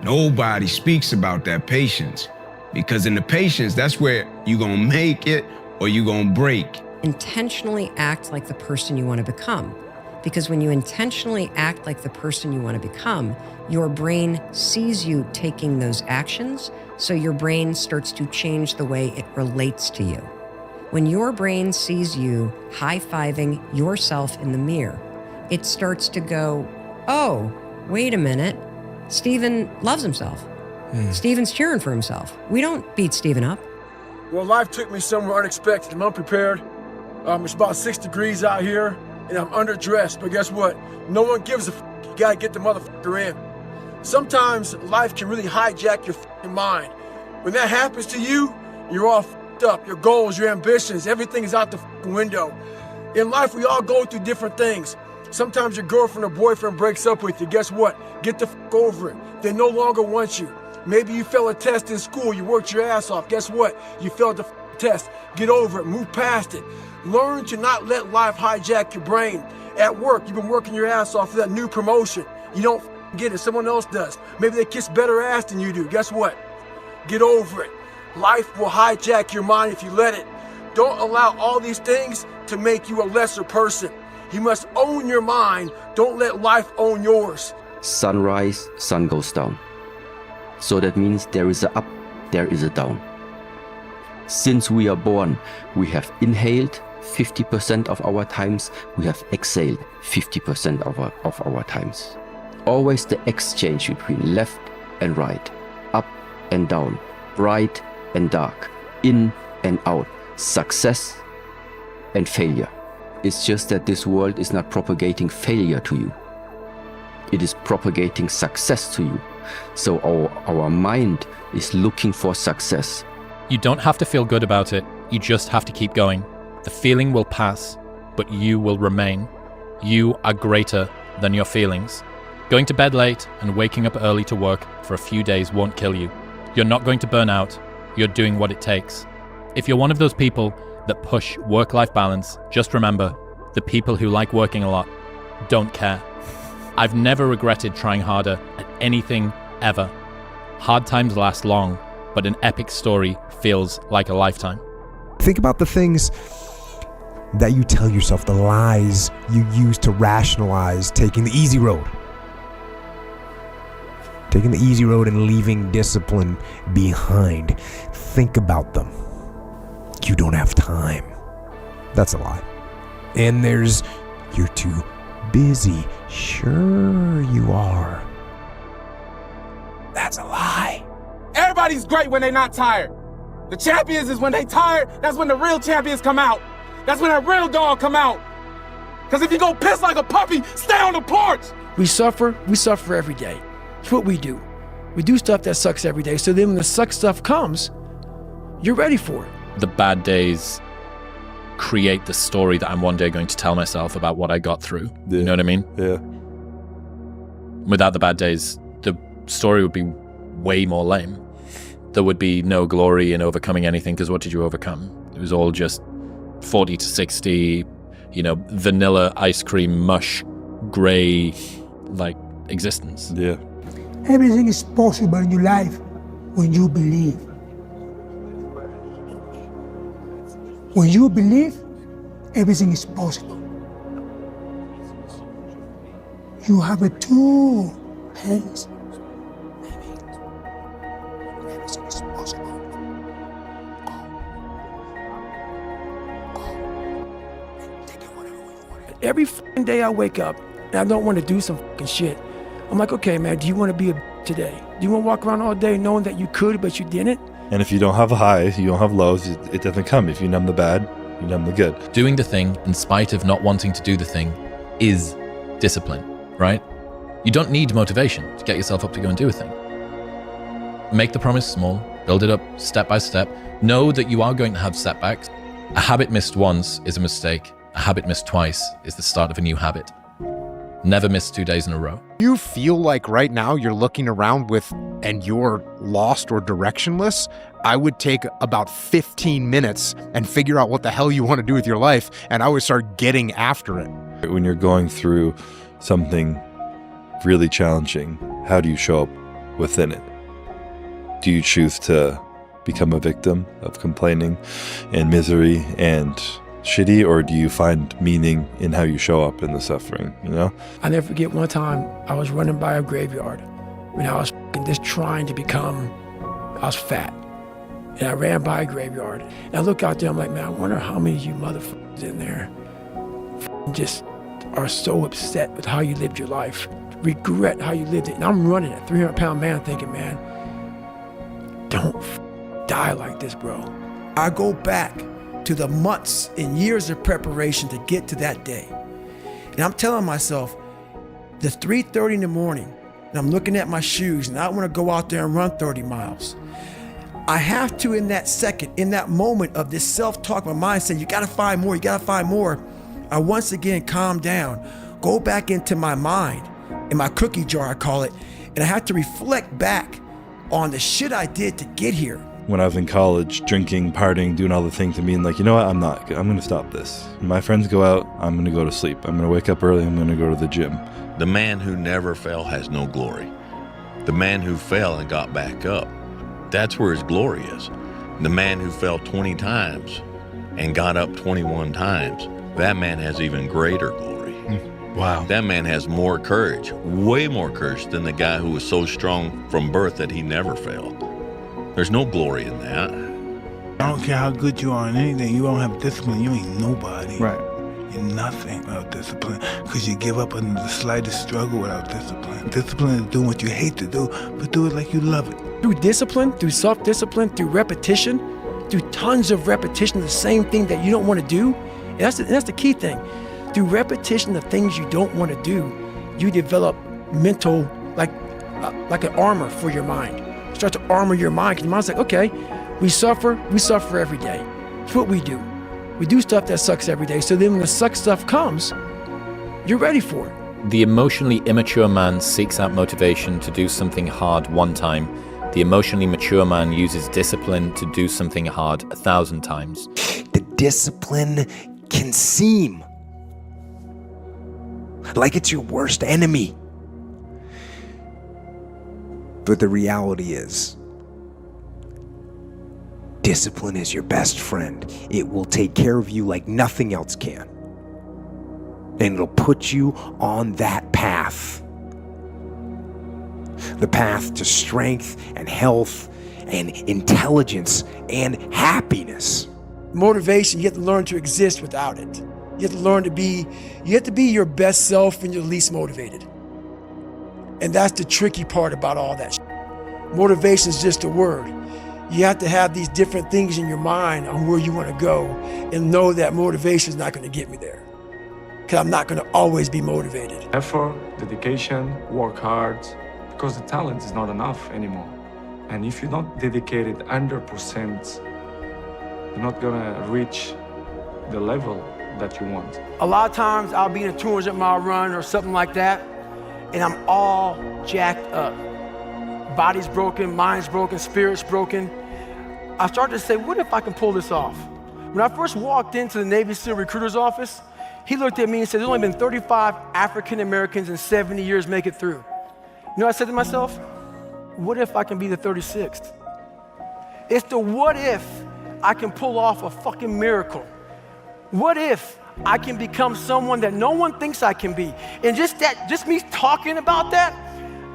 Nobody speaks about that patience. Because in the patience, that's where you're gonna make it or you're gonna break. Intentionally act like the person you want to become. Because when you intentionally act like the person you want to become, your brain sees you taking those actions, so your brain starts to change the way it relates to you. When your brain sees you high-fiving yourself in the mirror, it starts to go, oh, wait a minute, Steven loves himself. Steven's cheering for himself. We don't beat Steven up. Well, life took me somewhere unexpected. I'm unprepared. It's about 6 degrees out here, and I'm underdressed. But guess what? No one gives a f***. You gotta get the motherfucker in. Sometimes life can really hijack your f***ing mind. When that happens to you, you're all f***ed up. Your goals, your ambitions, everything is out the f***ing window. In life, we all go through different things. Sometimes your girlfriend or boyfriend breaks up with you. Guess what? Get the f over it. They no longer want you. Maybe you failed a test in school. You worked your ass off. Guess what? You failed the test. Get over it. Move past it. Learn to not let life hijack your brain. At work, you've been working your ass off for that new promotion. You don't get it. Someone else does. Maybe they kiss better ass than you do. Guess what? Get over it. Life will hijack your mind if you let it. Don't allow all these things to make you a lesser person. You must own your mind. Don't let life own yours. Sunrise, sun goes down. So that means there is a up, there is a down. Since we are born, we have inhaled 50% of our times, we have exhaled 50% of our times. Always the exchange between left and right, up and down, bright and dark, in and out, success and failure. It's just that this world is not propagating failure to you. It is propagating success to you. So our mind is looking for success. You don't have to feel good about it. You just have to keep going. The feeling will pass, but you will remain. You are greater than your feelings. Going to bed late and waking up early to work for a few days won't kill you. You're not going to burn out. You're doing what it takes. If you're one of those people that push work-life balance, just remember, the people who like working a lot don't care. I've never regretted trying harder at anything ever. Hard times last long, but an epic story feels like a lifetime. Think about the things that you tell yourself, the lies you use to rationalize taking the easy road. Taking the easy road and leaving discipline behind. Think about them. You don't have time. That's a lie. And there's, you're too busy. Sure you are. That's a lie. Everybody's great when they're not tired. The champions is when they tired, that's when the real champions come out. That's when that real dog come out. Because if you go piss like a puppy, stay on the porch. We suffer every day. It's what we do. We do stuff that sucks every day. So then when the suck stuff comes, you're ready for it. The bad days create the story that I'm one day going to tell myself about what I got through. Yeah. You know what I mean? Yeah. Without the bad days, the story would be way more lame. There would be no glory in overcoming anything, because what did you overcome? It was all just 40 to 60, vanilla ice cream mush, gray, existence. Yeah. Everything is possible in your life when you believe. When you believe, everything is possible. You have two hands. Everything is possible. Every fucking day I wake up and I don't want to do some fucking shit. I'm like, okay, man, do you want to be a today? Do you want to walk around all day knowing that you could, but you didn't? And if you don't have highs, you don't have lows, it doesn't come. If you numb the bad, you numb the good. Doing the thing in spite of not wanting to do the thing is discipline, right? You don't need motivation to get yourself up to go and do a thing. Make the promise small, build it up step by step. Know that you are going to have setbacks. A habit missed once is a mistake. A habit missed twice is the start of a new habit. Never miss 2 days in a row. You feel like right now you're looking around and you're lost or directionless, I would take about 15 minutes and figure out what the hell you want to do with your life, and I would start getting after it. When you're going through something really challenging, how do you show up within it? Do you choose to become a victim of complaining and misery and shitty, or do you find meaning in how you show up in the suffering, I never forget one time I was running by a graveyard when I was just trying to I was fat. And I ran by a graveyard. And I look out there, I'm like, man, I wonder how many of you motherfuckers in there just are so upset with how you lived your life, regret how you lived it. And I'm running a 300-pound man thinking, man, don't die like this, bro. I go back to the months and years of preparation to get to that day. And I'm telling myself, the 3:30 in the morning, and I'm looking at my shoes, and I want to go out there and run 30 miles. I have to, in that second, in that moment of this self-talk, my mind saying, you gotta find more, I once again calm down, go back into my mind, in my cookie jar, I call it, and I have to reflect back on the shit I did to get here. When I was in college, drinking, partying, doing all the things and being like, you know what, I'm going to stop this. When my friends go out, I'm going to go to sleep. I'm going to wake up early, I'm going to go to the gym. The man who never fell has no glory. The man who fell and got back up, that's where his glory is. The man who fell 20 times and got up 21 times, that man has even greater glory. Wow. That man has more courage, way more courage than the guy who was so strong from birth that he never failed. There's no glory in that. I don't care how good you are in anything, you don't have discipline, you ain't nobody. Right. You're nothing without discipline, because you give up under the slightest struggle without discipline. Discipline is doing what you hate to do, but do it like you love it. Through discipline, through self-discipline, through repetition, through tons of repetition of the same thing that you don't want to do, and that's the key thing. Through repetition of things you don't want to do, you develop mental, like an armor for your mind. You start to armor your mind, because your mind's like, okay, we suffer every day. It's what we do. We do stuff that sucks every day, so then when the suck stuff comes, you're ready for it. The emotionally immature man seeks out motivation to do something hard one time. The emotionally mature man uses discipline to do something hard 1,000 times. The discipline can seem like it's your worst enemy. But the reality is, discipline is your best friend. It will take care of you like nothing else can. And it'll put you on that path. The path to strength and health and intelligence and happiness. Motivation, you have to learn to exist without it. You have to learn to be, your best self when you're least motivated. And that's the tricky part about all that shit. Motivation is just a word. You have to have these different things in your mind on where you want to go and know that motivation is not going to get me there. Because I'm not going to always be motivated. Effort, dedication, work hard, because the talent is not enough anymore. And if you're not dedicated 100%, you're not going to reach the level that you want. A lot of times I'll be in a 200-mile run or something like that, and I'm all jacked up. Body's broken, mind's broken, spirit's broken. I started to say, what if I can pull this off? When I first walked into the Navy SEAL recruiter's office, he looked at me and said, there's only been 35 African Americans in 70 years make it through. You know what I said to myself? What if I can be the 36th? It's the what if I can pull off a fucking miracle. What if I can become someone that no one thinks I can be? And just me talking about that,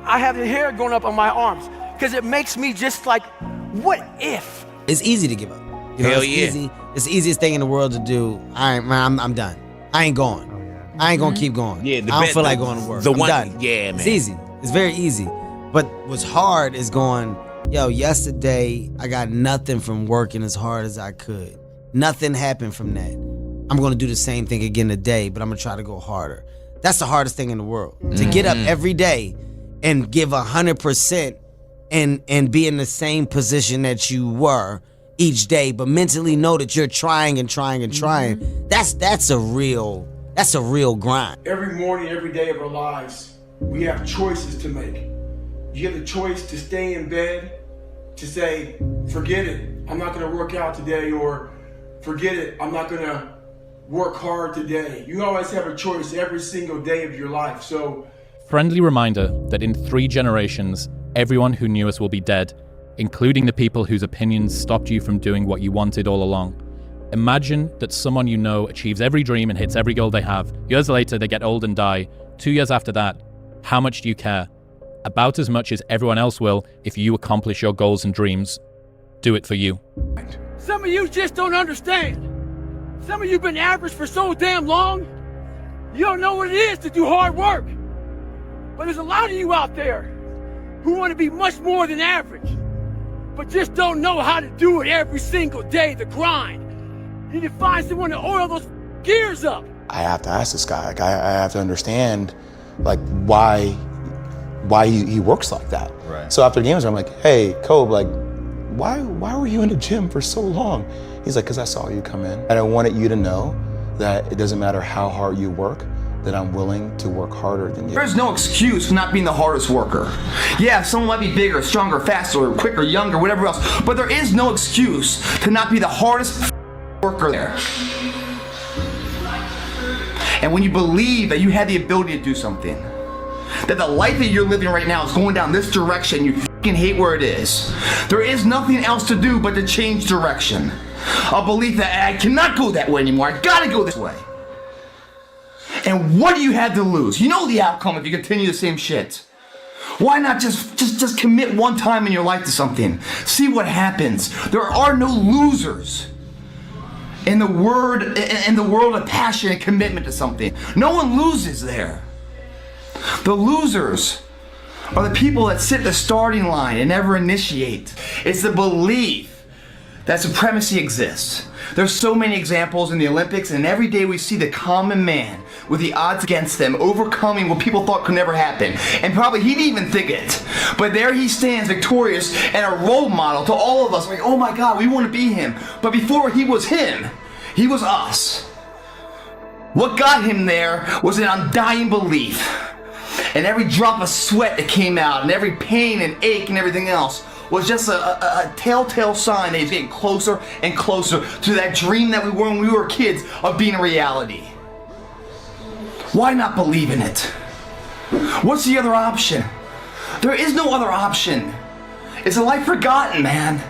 I have the hair going up on my arms, because it makes me just like, what if? It's easy to give up. You know, Hell it's yeah. easy. It's the easiest thing in the world to do. All right, man, I'm done. I ain't going. I ain't gonna keep going. Yeah, I don't feel like going to work. I'm done. Yeah, man. It's easy. It's very easy. But what's hard is going, yo, yesterday I got nothing from working as hard as I could. Nothing happened from that. I'm gonna do the same thing again today, but I'm gonna try to go harder. That's the hardest thing in the world. To get up every day and give 100% and be in the same position that you were each day, but mentally know that you're trying and trying and trying. That's a real grind. Every morning, every day of our lives, we have choices to make. You have the choice to stay in bed, to say, forget it, I'm not gonna work out today, or forget it, I'm not gonna work hard today. You always have a choice every single day of your life. So, Friendly reminder that in 3 generations, everyone who knew us will be dead, including the people whose opinions stopped you from doing what you wanted all along. Imagine that someone you know achieves every dream and hits every goal they have. Years later, they get old and die. 2 years after that, how much do you care? About as much as everyone else will if you accomplish your goals and dreams. Do it for you. some of you just don't understand. Some of you been average for so damn long, you don't know what it is to do hard work. But there's a lot of you out there who want to be much more than average, but just don't know how to do it every single day, the grind. You need to find someone to oil those gears up. I have to ask this guy, like, I have to understand, like, why he works like that. Right. So after games, I'm like, hey, Kobe, like, why were you in the gym for so long? He's like, because I saw you come in, and I wanted you to know that it doesn't matter how hard you work, that I'm willing to work harder than you. There's no excuse for not being the hardest worker. Yeah, someone might be bigger, stronger, faster, quicker, younger, whatever else, but there is no excuse to not be the hardest worker there. And when you believe that you have the ability to do something, that the life that you're living right now is going down this direction, you fucking hate where it is, there is nothing else to do but to change direction. A belief that I cannot go that way anymore, I gotta go this way. And what do you have to lose? You know the outcome if you continue the same shit. Why not just commit one time in your life to something? See what happens. There are no losers in the world of passion and commitment to something. No one loses there. The losers are the people that sit at the starting line and never initiate. It's the belief that supremacy exists. There's so many examples in the Olympics, and every day we see the common man with the odds against them overcoming what people thought could never happen. And probably he didn't even think it. But there he stands victorious and a role model to all of us. Like, oh my God, we want to be him. But before he was him, he was us. What got him there was an undying belief. And every drop of sweat that came out, and every pain and ache and everything else was just a telltale sign that he's getting closer and closer to that dream that we were when we were kids of being a reality. Why not believe in it? What's the other option? There is no other option. It's a life forgotten, man.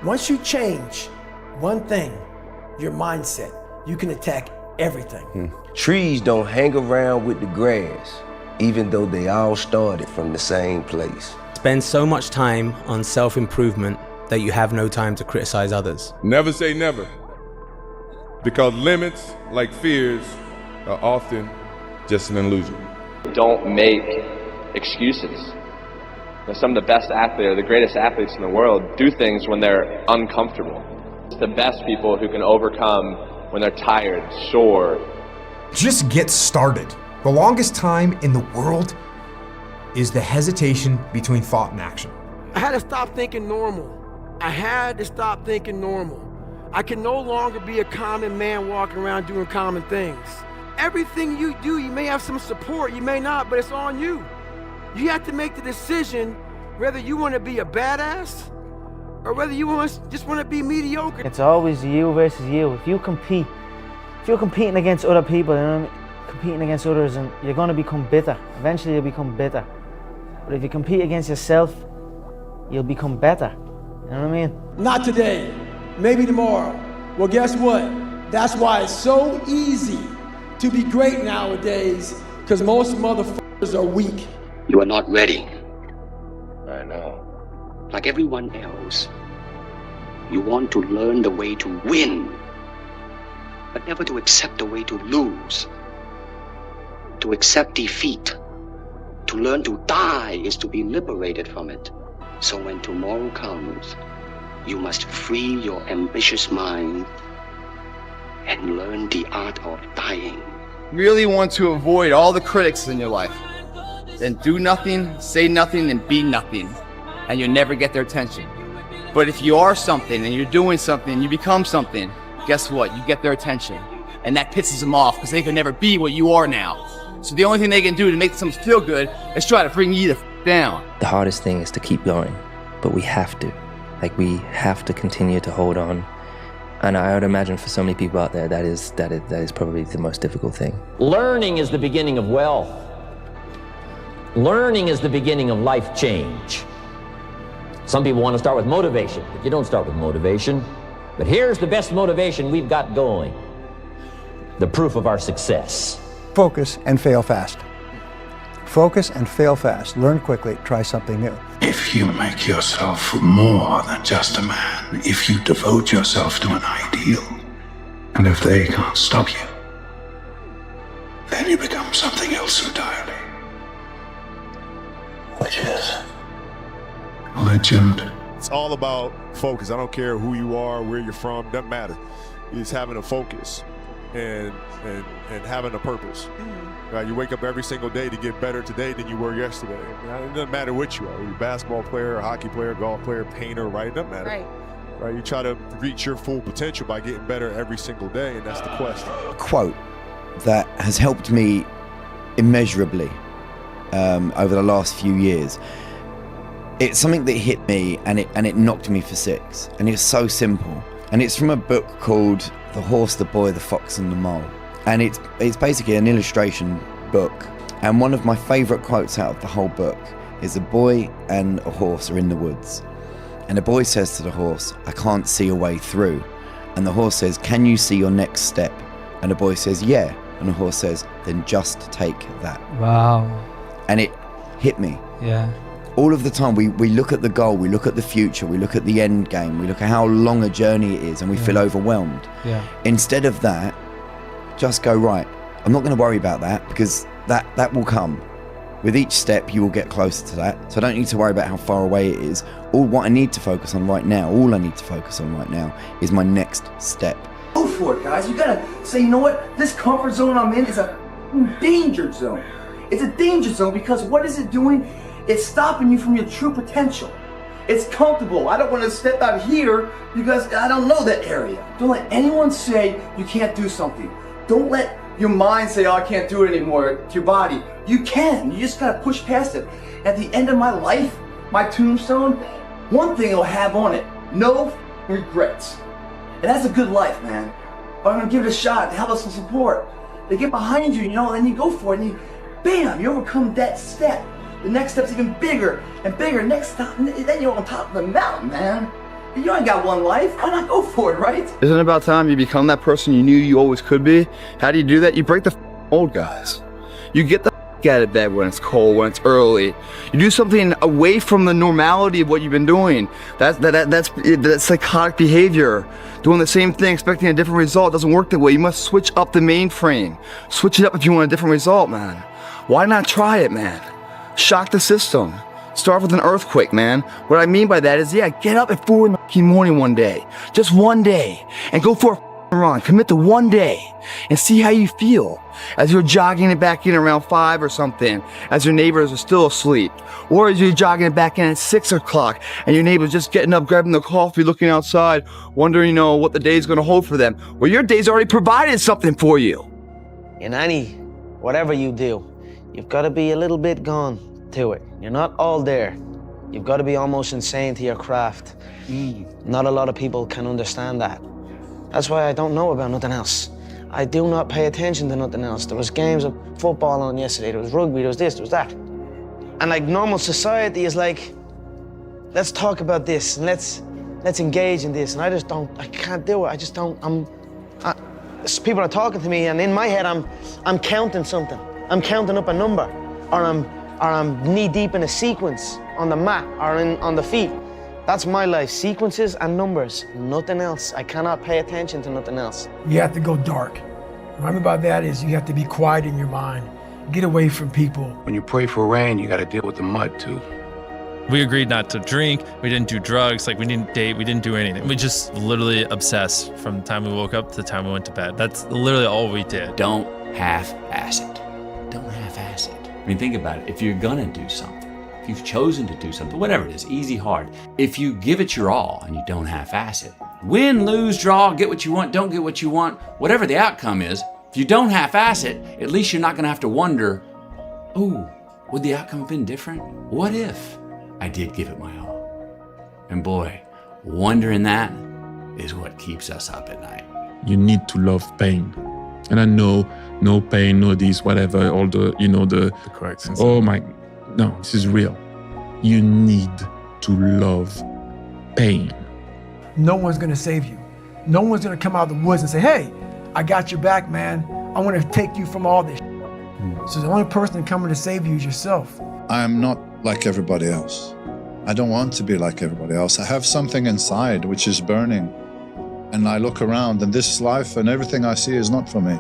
Once you change one thing, your mindset, you can attack everything. Trees don't hang around with the grass, even though they all started from the same place. Spend so much time on self-improvement that you have no time to criticize others. Never say never, because limits, like fears, are often just an illusion. Don't make excuses. Some of the best athletes, or the greatest athletes in the world, do things when they're uncomfortable. It's the best people who can overcome when they're tired, sore. Just get started. The longest time in the world is the hesitation between thought and action. I had to stop thinking normal. I had to stop thinking normal. I can no longer be a common man walking around doing common things. Everything you do, you may have some support, you may not, but it's on you. You have to make the decision whether you want to be a badass or whether you just want to be mediocre. It's always you versus you. If you're competing against other people, you know what I mean? Competing against others, and you're going to become bitter. Eventually you'll become bitter. But if you compete against yourself, you'll become better. You know what I mean? Not today, maybe tomorrow. Well, guess what? That's why it's so easy to be great nowadays, because most motherfuckers are weak. You are not ready. I know. Like everyone else, you want to learn the way to win, but never to accept the way to lose. To accept defeat, to learn to die is to be liberated from it. So when tomorrow comes, you must free your ambitious mind and learn the art of dying. Really want to avoid all the critics in your life. Then do nothing, say nothing, and be nothing. And you'll never get their attention. But if you are something and you're doing something, you become something, guess what? You get their attention. And that pisses them off because they could never be what you are now. So the only thing they can do to make them feel good is try to bring you down. The hardest thing is to keep going, but we have to. We have to continue to hold on. And I would imagine for so many people out there, that is probably the most difficult thing. Learning is the beginning of wealth. Learning is the beginning of life change. Some people want to start with motivation, but you don't start with motivation. But here's the best motivation we've got going. The proof of our success. Focus and fail fast. Focus and fail fast. Learn quickly. Try something new. If you make yourself more than just a man, if you devote yourself to an ideal, and if they can't stop you, then you become something else entirely. Which is legend. It's all about focus. I don't care who you are, where you're from, doesn't matter. It's having a focus and having a purpose. Right? You wake up every single day to get better today than you were yesterday. It doesn't matter what you are. You're a basketball player, a hockey player, golf player, painter, right? It doesn't matter. right? You try to reach your full potential by getting better every single day, and that's the quest. A quote that has helped me immeasurably over the last few years. It's something that hit me and it knocked me for six. And it's so simple. And it's from a book called The Horse, the Boy, the Fox and the Mole. And it's basically an illustration book. And one of my favorite quotes out of the whole book is a boy and a horse are in the woods. And the boy says to the horse, "I can't see a way through." And the horse says, "Can you see your next step?" And the boy says, "Yeah." And the horse says, "Then just take that." Wow. And it hit me. Yeah. All of the time, we look at the goal, we look at the future, we look at the end game, we look at how long a journey it is, and we feel overwhelmed. Yeah. Instead of that, just go, right, I'm not going to worry about that, because that will come. With each step, you will get closer to that. So I don't need to worry about how far away it is. All I need to focus on right now is my next step. Go for it, guys. You gotta say, you know what? This comfort zone I'm in is a danger zone. It's a danger zone because what is it doing? It's stopping you from your true potential. It's comfortable. I don't want to step out here because I don't know that area. Don't let anyone say you can't do something. Don't let your mind say, oh, I can't do it anymore, to your body. You can. You just gotta push past it. At the end of my life, my tombstone, one thing it'll have on it: no regrets. And that's a good life, man. But I'm gonna give it a shot to help us some support. They get behind you, you know, and then you go for it, and you, bam, you overcome that step. The next step's even bigger and bigger. Next time, then you're on top of the mountain, man. You ain't got one life. Why not go for it, right? Isn't it about time you become that person you knew you always could be? How do you do that? You break the old guys. You get the out of bed when it's cold, when it's early. You do something away from the normality of what you've been doing. That's psychotic behavior. Doing the same thing, expecting a different result doesn't work that way. You must switch up the mainframe. Switch it up if you want a different result, man. Why not try it, man? Shock the system. Start with an earthquake, man. What I mean by that is, yeah, get up at 4 in the morning one day. Just one day. And go for a run. Commit to one day. And see how you feel. As you're jogging it back in around 5 or something. As your neighbors are still asleep. Or as you're jogging it back in at 6 o'clock. And your neighbor's just getting up, grabbing the coffee, looking outside. Wondering, you know, what the day's going to hold for them. Well, your day's already provided something for you. In whatever you do, you've got to be a little bit gone to it. You're not all there. You've got to be almost insane to your craft. Not a lot of people can understand that. That's why I don't know about nothing else. I do not pay attention to nothing else. There was games of football on yesterday, there was rugby, there was this, there was that. And like normal society is like, let's talk about this and let's engage in this. And I can't do it. I just don't, people are talking to me and in my head I'm counting something. I'm counting up a number, or I'm knee deep in a sequence on the mat or on the feet. That's my life, sequences and numbers, nothing else. I cannot pay attention to nothing else. You have to go dark. What I mean by that is you have to be quiet in your mind. Get away from people. When you pray for rain, you got to deal with the mud too. We agreed not to drink, we didn't do drugs, like we didn't date, we didn't do anything. We just literally obsessed from the time we woke up to the time we went to bed. That's literally all we did. Don't half-ass it. Don't half-ass it. I mean, think about it. If you're gonna do something, if you've chosen to do something, whatever it is, easy, hard, if you give it your all and you don't half-ass it, win, lose, draw, get what you want, don't get what you want, whatever the outcome is, if you don't half-ass it, at least you're not gonna have to wonder, oh, would the outcome have been different? What if I did give it my all? And boy, wondering that is what keeps us up at night. You need to love pain. And I know, no pain, no this, whatever, all the correct sense. Oh my, no, this is real. You need to love pain. No one's gonna save you. No one's gonna come out of the woods and say, hey, I got your back, man. I wanna take you from all this. So the only person coming to save you is yourself. I am not like everybody else. I don't want to be like everybody else. I have something inside which is burning. And I look around and this life and everything I see is not for me.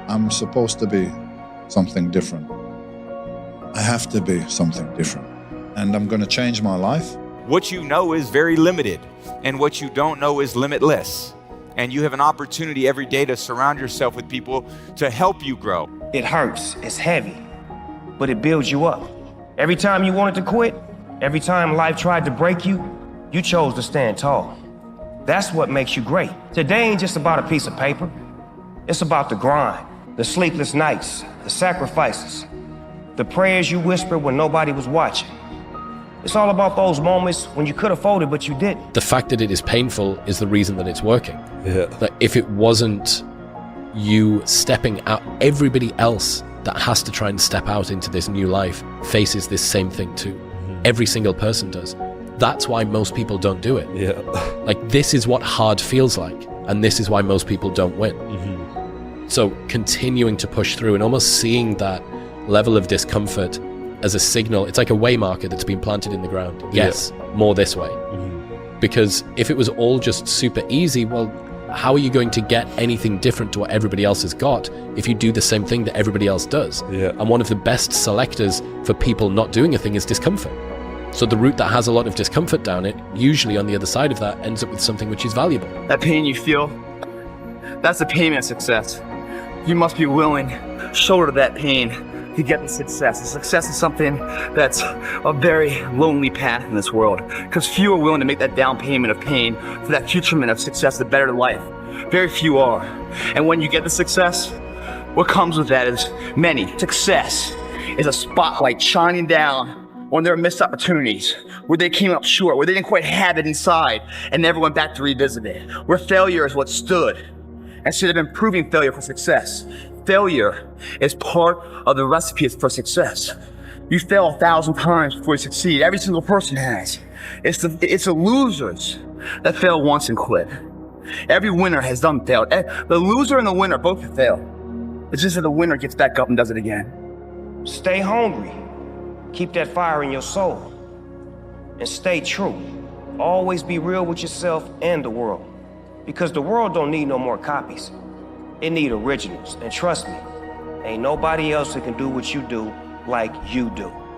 I'm supposed to be something different. I have to be something different. And I'm gonna change my life. What you know is very limited, and what you don't know is limitless. And you have an opportunity every day to surround yourself with people to help you grow. It hurts, it's heavy, but it builds you up. Every time you wanted to quit, every time life tried to break you, you chose to stand tall. That's what makes you great. Today ain't just about a piece of paper. It's about the grind, the sleepless nights, the sacrifices, the prayers you whispered when nobody was watching. It's all about those moments when you could have folded, but you didn't. The fact that it is painful is the reason that it's working. Yeah. Like if it wasn't you stepping out, everybody else that has to try and step out into this new life faces this same thing too. Every single person does. That's why most people don't do it. Yeah. Like this is what hard feels like, and this is why most people don't win. So continuing to push through and almost seeing that level of discomfort as a signal, it's like a way marker that's been planted in the ground. Yes, more this way. Because if it was all just super easy, well, how are you going to get anything different to what everybody else has got if you do the same thing that everybody else does? And one of the best selectors for people not doing a thing is discomfort. So the route that has a lot of discomfort down it, usually on the other side of that, ends up with something which is valuable. That pain you feel, that's the payment of success. You must be willing to shoulder that pain to get the success. The success is something that's a very lonely path in this world, because few are willing to make that down payment of pain for that futurement of success, the better life. Very few are. And when you get the success, what comes with that is many. Success is a spotlight shining down on their missed opportunities, where they came up short, where they didn't quite have it inside and never went back to revisit it, where failure is what stood instead of improving failure for success. Failure is part of the recipe for success. You fail 1,000 times before you succeed. Every single person has. It's the losers that fail once and quit. Every winner has done failed. The loser and the winner both have failed. It's just that the winner gets back up and does it again. Stay hungry. Keep that fire in your soul. And stay true. Always be real with yourself and the world. Because the world don't need no more copies. It need originals. And trust me, ain't nobody else that can do what you do like you do.